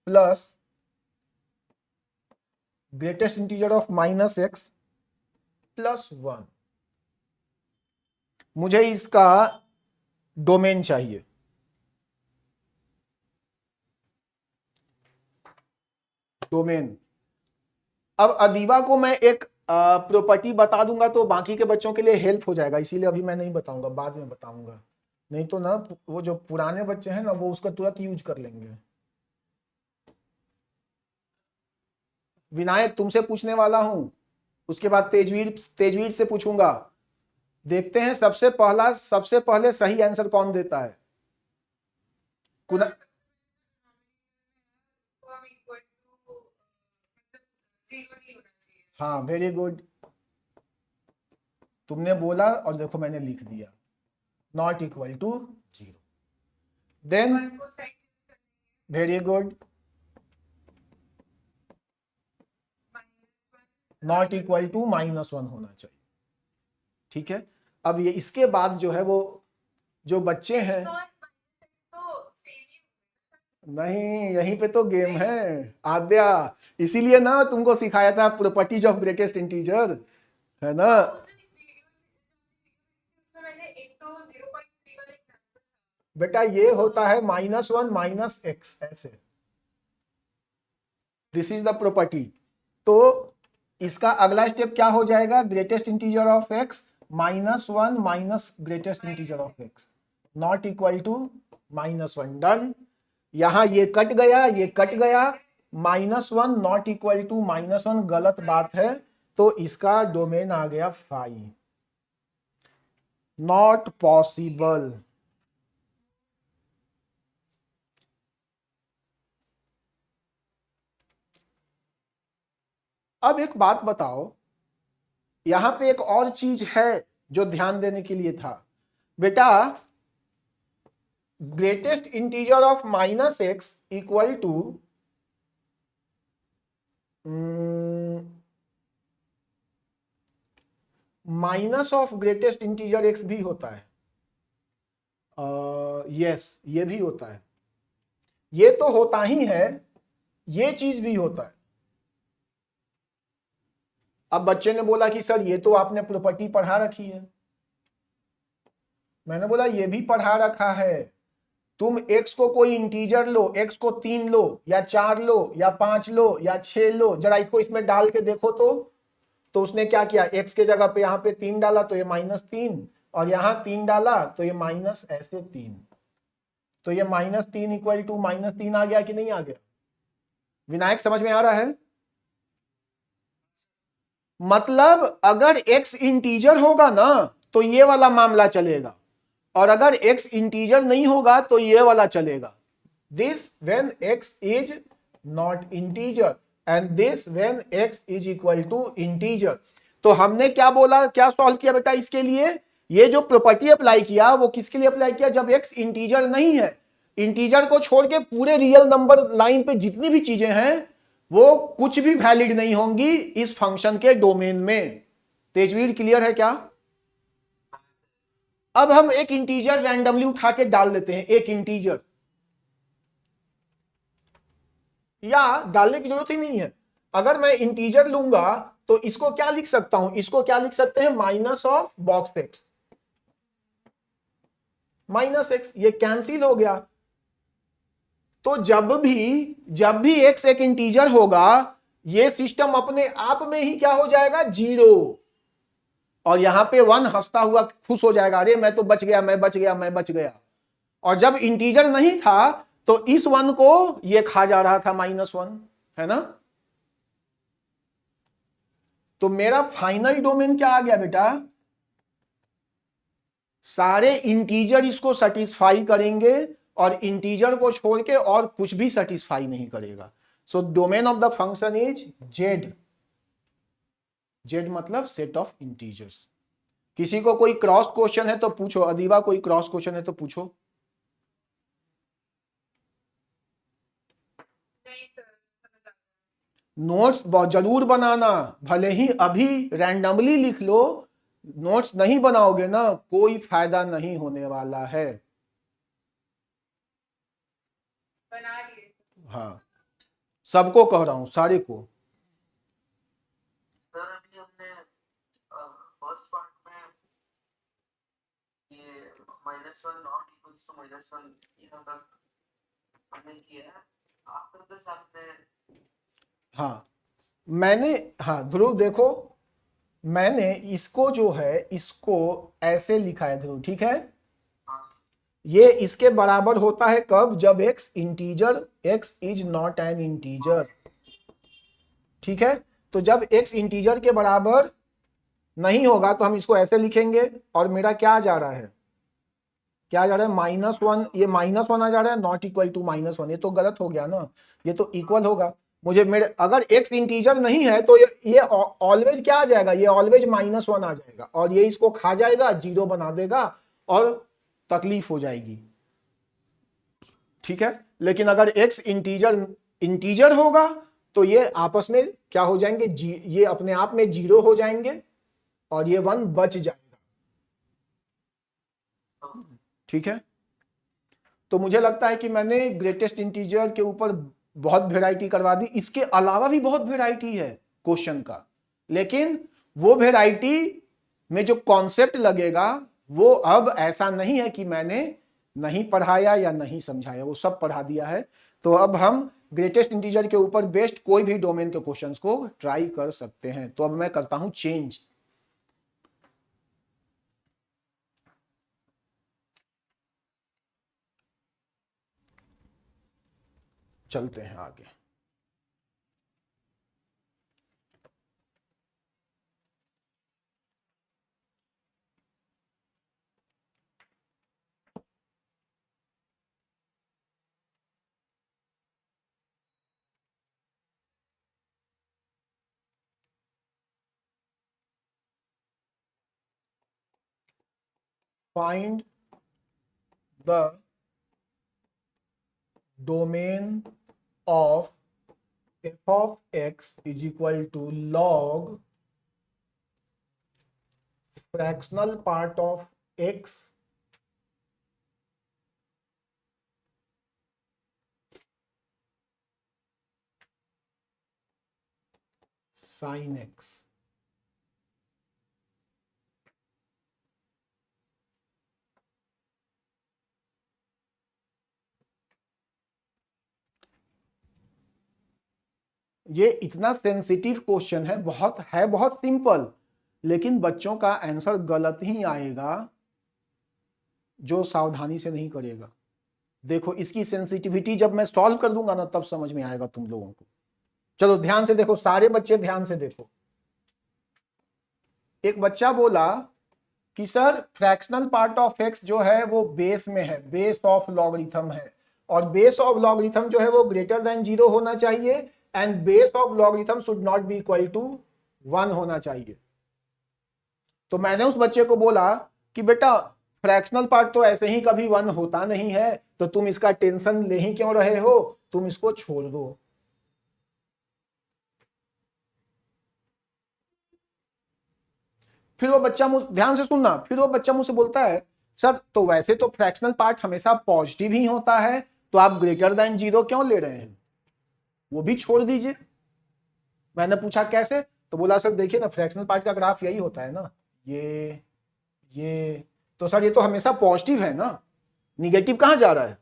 plus greatest integer of minus x plus 1। मुझे इसका डोमेन चाहिए। डोमेन। अब अदीवा को मैं एक प्रॉपर्टी बता दूंगा तो बाकी के बच्चों के लिए हेल्प हो जाएगा, इसीलिए अभी मैं नहीं बताऊंगा, बाद में बताऊंगा। नहीं तो ना वो जो पुराने बच्चे हैं ना, वो उसका तुरंत यूज कर लेंगे। विनायक तुमसे पूछने वाला हूं, उसके बाद तेजवीर से पूछूंगा। देखते हैं सबसे पहले सही आंसर कौन देता है। कुना हाँ वेरी गुड, तुमने बोला और देखो मैंने लिख दिया not equal to 0। Then very good, not equal to -1 होना चाहिए। ठीक है, अब ये इसके बाद जो है वो जो बच्चे हैं, नहीं यहीं पे तो गेम है आद्या, इसीलिए ना तुमको सिखाया था प्रॉपर्टीज ऑफ ग्रेटेस्ट इंटीजर, है ना? बेटा ये होता है -1 माइनस एक्स, ऐसे दिस इज द प्रॉपर्टी। तो इसका अगला स्टेप क्या हो जाएगा? Greatest integer of x -1 minus greatest integer of x not equal to -1। Done. यहां ये कट गया, ये कट गया, -1 नॉट इक्वल टू -1 गलत बात है, तो इसका डोमेन आ गया फाई। Not possible. अब एक बात बताओ, यहां पे एक और चीज है जो ध्यान देने के लिए था बेटा। Greatest integer of -x equal to minus of greatest integer x भी होता है। यस ये भी होता है, ये तो होता ही है, ये चीज भी होता है। अब बच्चे ने बोला कि सर ये तो आपने प्रॉपर्टी पढ़ा रखी है, मैंने बोला ये भी पढ़ा रखा है। तुम x को कोई इंटीजर लो, x को 3 लो या 4 लो या 5 लो या 6 लो, जरा इसको इसमें डाल के देखो तो उसने क्या किया, x के जगह पे यहाँ पे 3 डाला तो ये -3, और यहाँ 3 डाला तो ये माइनस ऐसे 3, तो ये -3 इक्वल टू -3 आ गया कि नहीं आ गया? विनायक समझ में आ रहा है? मतलब अगर x इंटीजर होगा ना तो ये वाला मामला चलेगा, और अगर x इंटीजर नहीं होगा तो ये वाला चलेगा। This when x is not integer and this when x is equal to integer. तो हमने क्या बोला, क्या सॉल्व किया बेटा इसके लिए? ये जो प्रॉपर्टी अप्लाई किया वो किसके लिए अप्लाई किया? जब x इंटीजर नहीं है, इंटीजर को छोड़ के पूरे रियल नंबर लाइन पे जितनी भी चीजें हैं वो कुछ भी वैलिड नहीं होंगी इस फंक्शन के डोमेन में। तेजवीर क्लियर है क्या? अब हम एक इंटीजर रैंडमली उठा के डाल लेते हैं, एक इंटीजर, या डालने की जरूरत ही नहीं है, अगर मैं इंटीजर लूंगा तो इसको क्या लिख सकता हूं, इसको क्या लिख सकते हैं, minus of box x, minus x, ये कैंसिल हो गया। तो जब भी एक्स एक इंटीजर होगा, ये सिस्टम अपने आप में ही क्या हो जाएगा, जीरो। और यहां पे वन हंसता हुआ खुश हो जाएगा, अरे मैं तो बच गया, मैं बच गया, मैं बच गया। और जब इंटीजर नहीं था तो इस वन को ये खा जा रहा था, -1, है ना। तो मेरा फाइनल डोमेन क्या आ गया बेटा, सारे इंटीजर इसको सेटिस्फाई करेंगे और इंटीजर को छोड़ के और कुछ भी सेटिस्फाई नहीं करेगा। So domain of the function is Z. Z मतलब सेट ऑफ इंटीजर्स। किसी को कोई क्रॉस क्वेश्चन है तो पूछो, अदीबा कोई क्रॉस क्वेश्चन है तो पूछो। नहीं सर, समझ आ गया। नोट्स जरूर बनाना, भले ही अभी रैंडमली लिख लो, नोट्स नहीं बनाओगे ना कोई फायदा नहीं होने वाला है। बना लिए। हाँ, सबको कह रहा हूं, सारे को। सर अभी हमने फर्स्ट पार्ट में ये -1 नॉट इक्वल्स टू -1 यहाँ तक हमने किया है। आफ्टर दिस आपने हाँ मैंने, हाँ ध्रुव देखो, मैंने इसको जो है इसको ऐसे लिखा है ध्रुव, ठीक है। ये इसके बराबर होता है कब, जब x integer, x is not an integer, ठीक है। तो जब x इंटीजर के बराबर नहीं होगा तो हम इसको ऐसे लिखेंगे, और मेरा क्या जा रहा है, क्या जा रहा है, -1, ये -1 आ जा रहा है, नॉट इक्वल टू -1, ये तो गलत हो गया ना, ये तो इक्वल होगा। मुझे मेरे अगर x इंटीजर नहीं है तो ये ऑलवेज क्या आ जाएगा, ये ऑलवेज -1 आ जाएगा, और ये इसको खा जाएगा, जीरो बना देगा और तकलीफ हो जाएगी, ठीक है। लेकिन अगर x इंटीजर होगा तो ये आपस में क्या हो जाएंगे, ये अपने आप में जीरो हो जाएंगे और ये 1 बच जाएगा, ठीक है। तो मुझे लगता है कि मैंने ग्रेटेस्ट इंटीजर के ऊपर बहुत वेराइटी करवा दी, इसके अलावा भी बहुत वेराइटी है क्वेश्चन का, लेकिन वो वेराइटी में जो कॉन्सेप्ट लगेगा वो अब ऐसा नहीं है कि मैंने नहीं पढ़ाया या नहीं समझाया, वो सब पढ़ा दिया है। तो अब हम ग्रेटेस्ट इंटीजर के ऊपर बेस्ड कोई भी डोमेन के क्वेश्चंस को ट्राई कर सकते हैं। तो अब मैं करता हूं चेंज, चलते हैं आगे। Find the domain of f of x is equal to log fractional part of x sin x। ये इतना सेंसिटिव क्वेश्चन है, बहुत सिंपल, लेकिन बच्चों का आंसर गलत ही आएगा जो सावधानी से नहीं करेगा। देखो इसकी सेंसिटिविटी जब मैं सॉल्व कर दूंगा ना तब समझ में आएगा तुम लोगों को। चलो ध्यान से देखो, सारे बच्चे ध्यान से देखो। एक बच्चा बोला कि sir fractional part of x जो है वो बेस में है, बेस ऑफ लॉगरिथम है, और बेस ऑफ लॉगरिथम जो है वो ग्रेटर देन 0 होना चाहिए, and base of logarithm should not be equal to 1 होना चाहिए। तो मैंने उस बच्चे को बोला कि बेटा फ्रैक्शनल पार्ट तो ऐसे ही कभी 1 होता नहीं है, तो तुम इसका टेंशन ले ही क्यों रहे हो, तुम इसको छोड़ दो। फिर वो बच्चा ध्यान से सुनना, फिर वो बच्चा मुझसे बोलता है सर तो वैसे तो फ्रैक्शनल पार्ट हमेशा पॉजिटिव ही होता है, तो आप ग्रेटर देन 0 क्यों ले रहे हैं, वो भी छोड़ दीजिए। मैंने पूछा कैसे, तो बोला सर देखिए ना फ्रैक्शनल पार्ट का ग्राफ यही होता है ना, ये तो सर ये तो हमेशा पॉजिटिव है ना, निगेटिव कहां जा रहा है।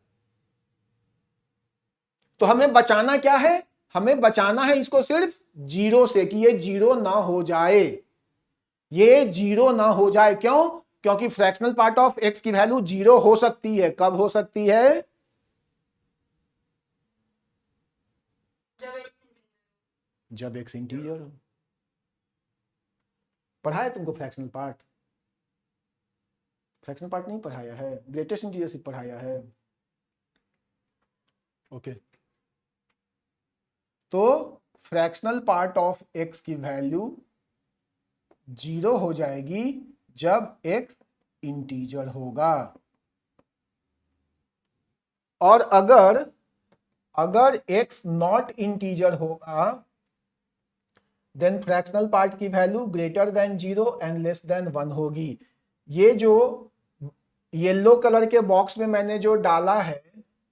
तो हमें बचाना क्या है, हमें बचाना है इसको सिर्फ जीरो से, कि ये जीरो ना हो जाए, ये जीरो ना हो जाए। क्यों? क्योंकि फ्रैक्शनल पार्ट ऑफ एक्स की वैल्यू जीरो हो सकती है। कब हो सकती है? जब एक्स इंटीजर हो। पढ़ाया तुमको फ्रैक्शनल पार्ट? फ्रैक्शनल पार्ट नहीं पढ़ाया है, ग्रेटेस्ट इंटीजर से पढ़ाया है। ओके तो फ्रैक्शनल पार्ट ऑफ एक्स की वैल्यू जीरो हो जाएगी जब एक्स इंटीजर होगा, और अगर एक्स नॉट इंटीजर होगा देन फ्रैक्शनल पार्ट की value greater than zero and less then one होगी। ये जो येलो कलर के बॉक्स में मैंने जो डाला है,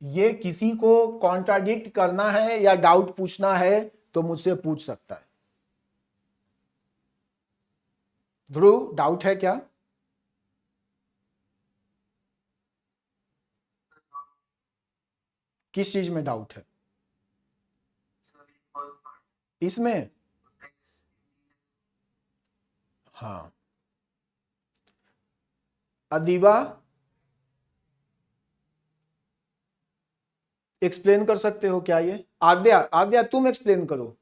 ये किसी को कॉन्ट्राडिक्ट करना है या डाउट पूछना है तो मुझसे पूछ सकता है। ध्रुव डाउट है क्या? किस चीज में डाउट है? इसमें? हाँ अदीबा एक्सप्लेन कर सकते हो क्या? ये आद्या तुम एक्सप्लेन करो।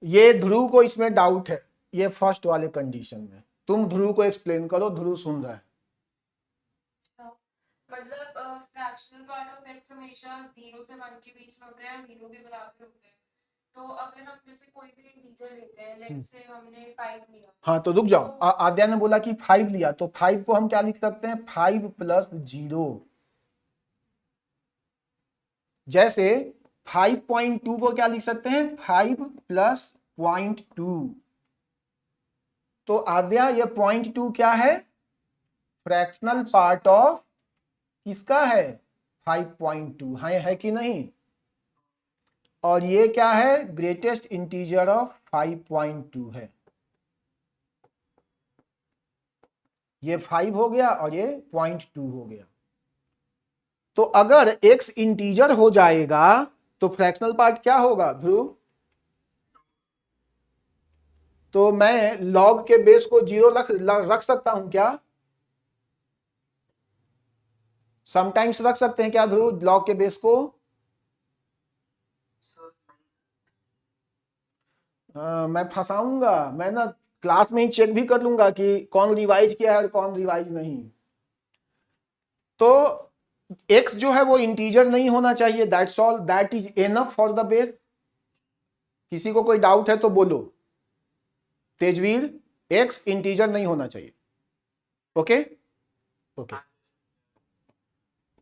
ये ध्रुव को इसमें डाउट है, ये फर्स्ट वाले कंडीशन में। तुम ध्रुव को एक्सप्लेन करो, ध्रुव सुन रहा है। मतलब फ्रैक्शनल पार्ट ऑफ एक्स हमेशा 0 से 1 के बीच में होता है या 0 के बराबर होता है। तो अगर हम जैसे कोई भी इंटीजर लेते हैं, लेट्स से हमने 5 लिया। हाँ तो रुक जाओ, आद्या ने बोला कि 5 लिया, तो 5 को हम क्या लिख सकते हैं? 5 प्लस 0। जैसे 5.2 को क्या लिख सकते हैं? 5 प्लस 0.2। तो आद्या ये 0.2 क्या है? फ्रैक्शनल पार्ट ऑफ किसका है? 5.2 है कि नहीं? और ये क्या है? ग्रेटेस्ट इंटीजर ऑफ 5.2 है। ये 5 हो गया और ये 0.2 हो गया। तो अगर x इंटीजर हो जाएगा तो फ्रैक्शनल पार्ट क्या होगा ध्रुव? तो मैं log के बेस को 0 रख सकता हूं क्या? समटाइम्स रख सकते हैं क्या ध्रुव log के बेस को? मैं फंसाऊंगा, मैं ना क्लास में ही चेक भी कर लूंगा कि कौन रिवाइज किया है और कौन रिवाइज नहीं। तो x जो है वो इंटीजर नहीं होना चाहिए, that's all, that is enough for the base. किसी को कोई डाउट है तो बोलो। तेजवीर, x इंटीजर नहीं होना चाहिए। Okay okay,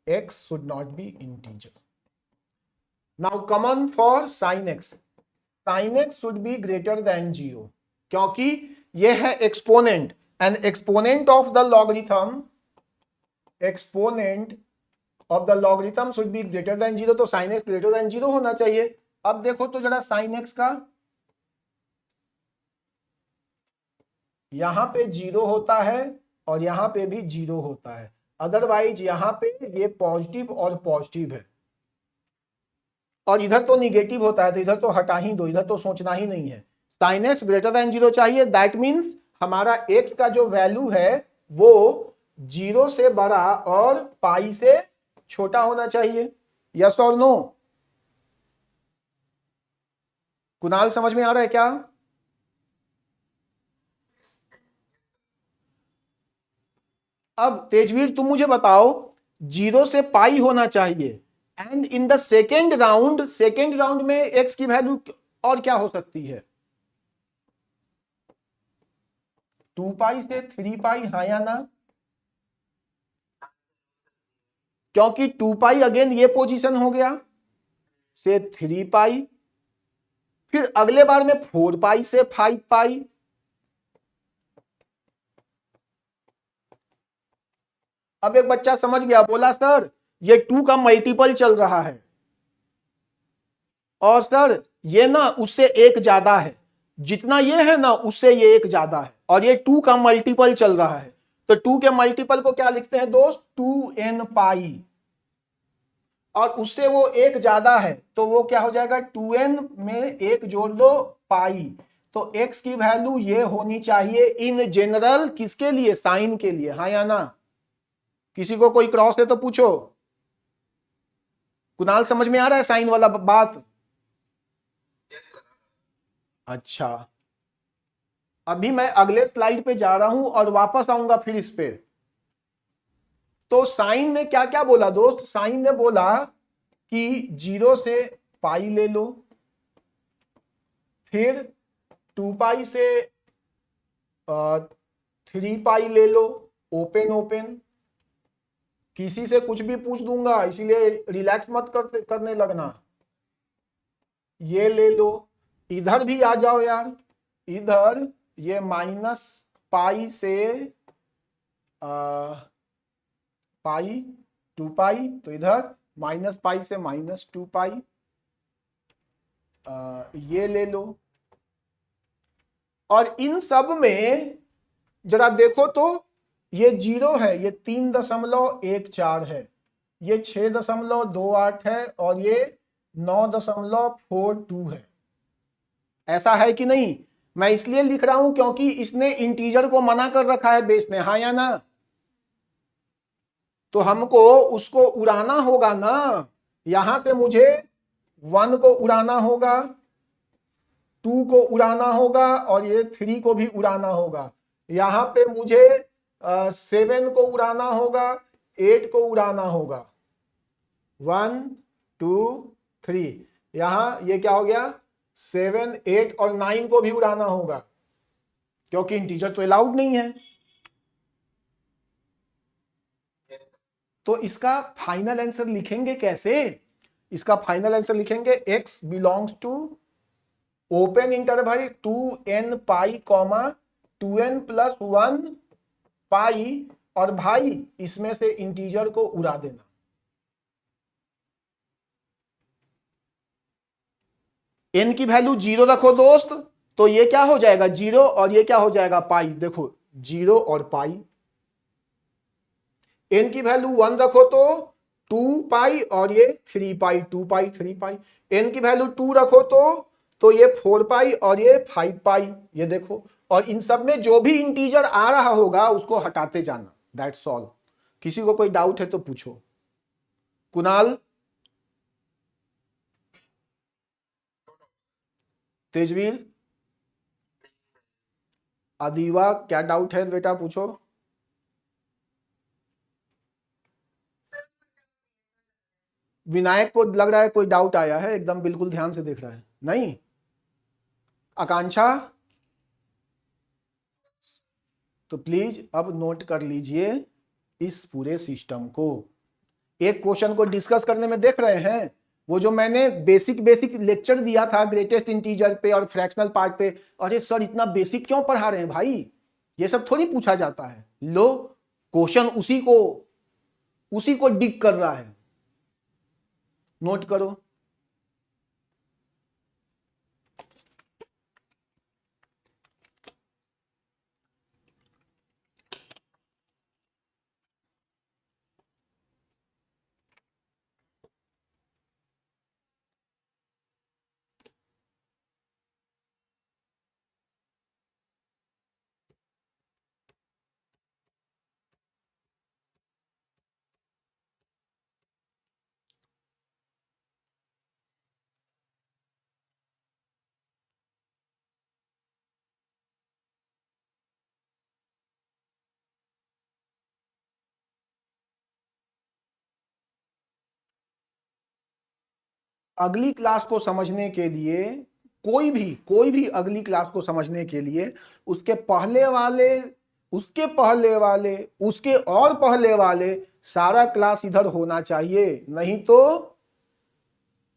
x should not be integer. Now common for sine x, sine x should be greater than 0, क्योंकि यह है exponent and exponent of the logarithm, exponent of the logarithm should be greater than 0। तो sign x greater than 0 होना चाहिए। अब देखो तो जरा साइन x का, यहां पे 0 होता है और यहां पे भी 0 होता है, अदरवाइज यहां पे ये पॉजिटिव और पॉजिटिव है, और इधर तो निगेटिव होता है, तो इधर तो हटा ही दो, इधर तो सोचना ही नहीं है। साइन x ग्रेटर देन 0 चाहिए, दैट मीन्स हमारा x का जो वैल्यू है वो 0 से बड़ा और पाई से छोटा होना चाहिए। यस और नो? कुणाल समझ में आ रहा है क्या? अब तेजवीर तुम मुझे बताओ, 0 से पाई होना चाहिए, and in the second round में x की वैल्यू और क्या हो सकती है? 2 पाई से 3 पाई, हाँ या ना? क्योंकि 2 पाई अगेन ये पोजीशन हो गया से 3 पाई, फिर अगले बार में 4 पाई से 5 पाई, अब एक बच्चा समझ गया, बोला सर ये 2 का मल्टीपल चल रहा है और सर ये ना उससे एक ज्यादा है, जितना ये है ना उससे ये एक ज्यादा है, और ये 2 का मल्टीपल चल रहा है, तो 2 के मल्टीपल को क्या लिखते हैं दोस्त, 2n पाई, और उससे वो एक ज्यादा है तो वो क्या हो जाएगा, 2n में एक जोड़ दो पाई, तो x की वैल्यू ये होनी चाहिए इन जनरल, किसके लिए, साइन के लिए, हाँ या ना। किसी को कोई क्रॉस है तो पूछो। कुणाल समझ में आ रहा है साइन वाला बात? अच्छा, अभी मैं अगले स्लाइड पे जा रहा हूं और वापस आऊंगा फिर इस पे। तो साइन ने क्या क्या बोला दोस्त, साइन ने बोला कि 0 से पाई ले लो, फिर 2 पाई से 3 पाई ले लो, ओपन ओपन, किसी से कुछ भी पूछ दूंगा इसलिए रिलैक्स मत करने लगना। ये ले लो, इधर भी आ जाओ यार, इधर ये माइनस पाई से पाई 2 पाई, तो इधर माइनस पाई से माइनस 2 पाई, ये ले लो। और इन सब में जरा देखो तो ये 0 है, ये 3.14 है, ये 6.28 है, और ये 9.42 है। ऐसा है कि नहीं? मैं इसलिए लिख रहा हूं क्योंकि इसने इंटीजर को मना कर रखा है बेचने, हाँ या ना। तो हमको उसको उड़ाना होगा ना, यहां से मुझे 1 को उड़ाना होगा, 2 को उड़ाना होगा, और ये 3 को भी उड़ाना होगा। यहां पे मुझे 7 को उड़ाना होगा, 8 को उड़ाना होगा, 1 2 3, यहां ये क्या हो गया, 7 8 और 9 को भी उड़ाना होगा, क्योंकि इंटीजर तो अलाउड नहीं है। तो इसका फाइनल आंसर लिखेंगे कैसे? इसका फाइनल आंसर लिखेंगे x belongs to open interval 2n pi comma 2n plus 1 pi, और भाई इसमें से इंटीजर को उड़ा देना। n की वैल्यू 0 रखो दोस्त, तो ये क्या हो जाएगा 0, और ये क्या हो जाएगा पाई, देखो 0 और पाई। n की वैल्यू 1 रखो तो 2 पाई, और ये 3 पाई, 2 पाई 3 पाई। n की वैल्यू 2 रखो तो ये 4 पाई और ये 5 पाई, ये देखो। और इन सब में जो भी इंटीजर आ रहा होगा उसको हटाते जाना, दैट्स ऑल। किसी को कोई डाउट है तो पूछो। कुणाल, तेजवीर, अदीवा, क्या डाउट है बेटा, पूछो। विनायक को लग रहा है कोई डाउट आया है, एकदम बिल्कुल ध्यान से देख रहा है, नहीं? आकांक्षा, तो प्लीज अब नोट कर लीजिए इस पूरे सिस्टम को। एक क्वेश्चन को डिस्कस करने में देख रहे हैं, वो जो मैंने बेसिक लेक्चर दिया था ग्रेटेस्ट इंटीजर पे और फ्रैक्शनल पार्ट पे, अरे सर इतना बेसिक क्यों पढ़ा रहे हैं भाई, ये सब थोड़ी पूछा जाता है। लो, क्वेश्चन उसी को डिग कर रहा है, नोट करो। अगली क्लास को समझने के लिए, कोई भी अगली क्लास को समझने के लिए उसके पहले वाले, उसके पहले वाले, उसके और पहले वाले सारा क्लास इधर होना चाहिए, नहीं तो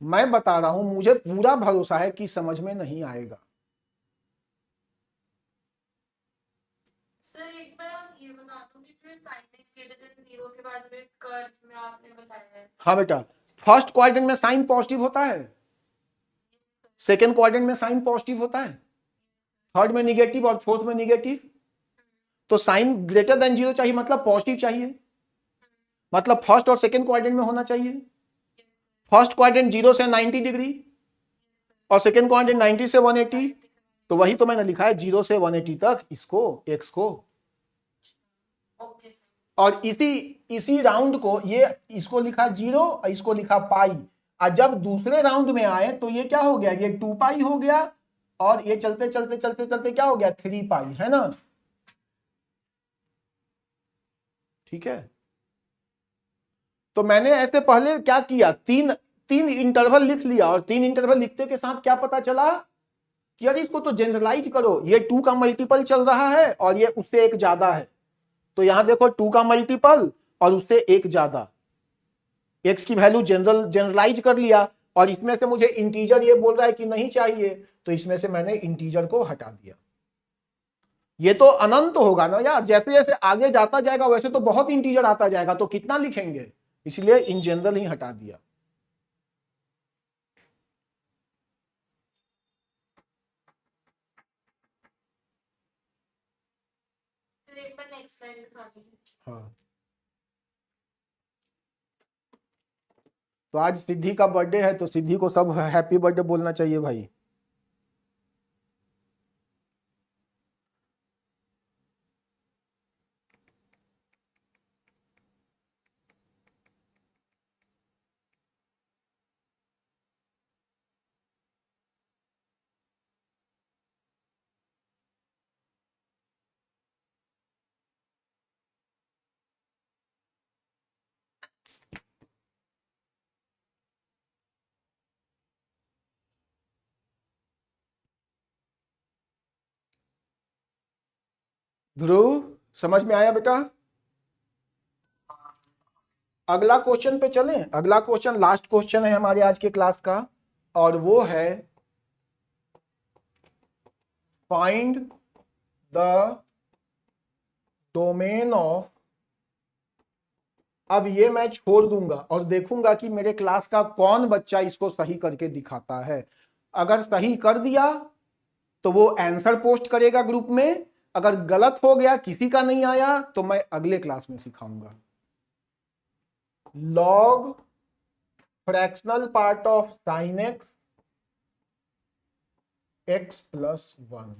मैं बता रहा हूं मुझे पूरा भरोसा है कि समझ में नहीं आएगा। सर एक बार ये बता दो कि फिर sin x greater than 0 के बाद में कर्व में आपने बताया है। हाँ बेटा, फर्स्ट क्वाड्रेंट में साइन पॉजिटिव होता है, सेकेंड क्वाड्रेंट में साइन पॉजिटिव होता है, थर्ड में निगेटिव और फोर्थ में निगेटिव, तो साइन ग्रेटर देन 0 चाहिए, मतलब पॉजिटिव चाहिए, मतलब फर्स्ट और सेकंड क्वाड्रेंट में होना चाहिए। फर्स्ट क्वाड्रेंट 0 से 90 डिग्री और सेकंड क्वाड्रेंट 90 से 180, तो वही तो मैंने लिखा है 0 से 180 तक इसको x को। Okay sir. और इसी राउंड को, ये इसको लिखा 0 और इसको लिखा पाई, और जब दूसरे राउंड में आए तो ये क्या हो गया, ये 2 पाई हो गया, और ये चलते चलते चलते चलते क्या हो गया 3 पाई, है ना। ठीक है, तो मैंने ऐसे पहले क्या किया, तीन इंटरवल लिख लिया, और 3 इंटरवल लिखते के साथ क्या पता चला कि यार इसको तो जनरलाइज करो, ये 2 का मल्टीपल चल रहा है और ये उससे एक ज्यादा है, तो यहां देखो 2 का मल्टीपल और उससे एक ज्यादा, x की वैल्यू जनरलाइज कर लिया, और इसमें से मुझे इंटीजर ये बोल रहा है कि नहीं चाहिए, तो इसमें से मैंने इंटीजर को हटा दिया। ये तो अनंत होगा ना यार, जैसे जैसे आगे जाता जाएगा वैसे तो बहुत इंटीजर आता जाएगा, तो कितना लिखेंगे, इसलिए इन जनरल ही हटा दिया। सर एक बार नेक्स्ट स्लाइड दिखा दीजिए। हाँ, तो आज सिद्धि का बर्थडे है, तो सिद्धि को सब हैप्पी बर्थडे बोलना चाहिए भाई। ध्रुव, समझ में आया बेटा? अगला क्वेश्चन पे चलें। अगला क्वेश्चन लास्ट क्वेश्चन है हमारे आज के क्लास का, और वो है फाइंड द डोमेन ऑफ। अब ये मैं छोड़ दूंगा और देखूंगा कि मेरे क्लास का कौन बच्चा इसको सही करके दिखाता है। अगर सही कर दिया तो वो आंसर पोस्ट करेगा ग्रुप में, अगर गलत हो गया, किसी का नहीं आया, तो मैं अगले क्लास में सिखाऊंगा। Log fractional part of sine x, x + 1।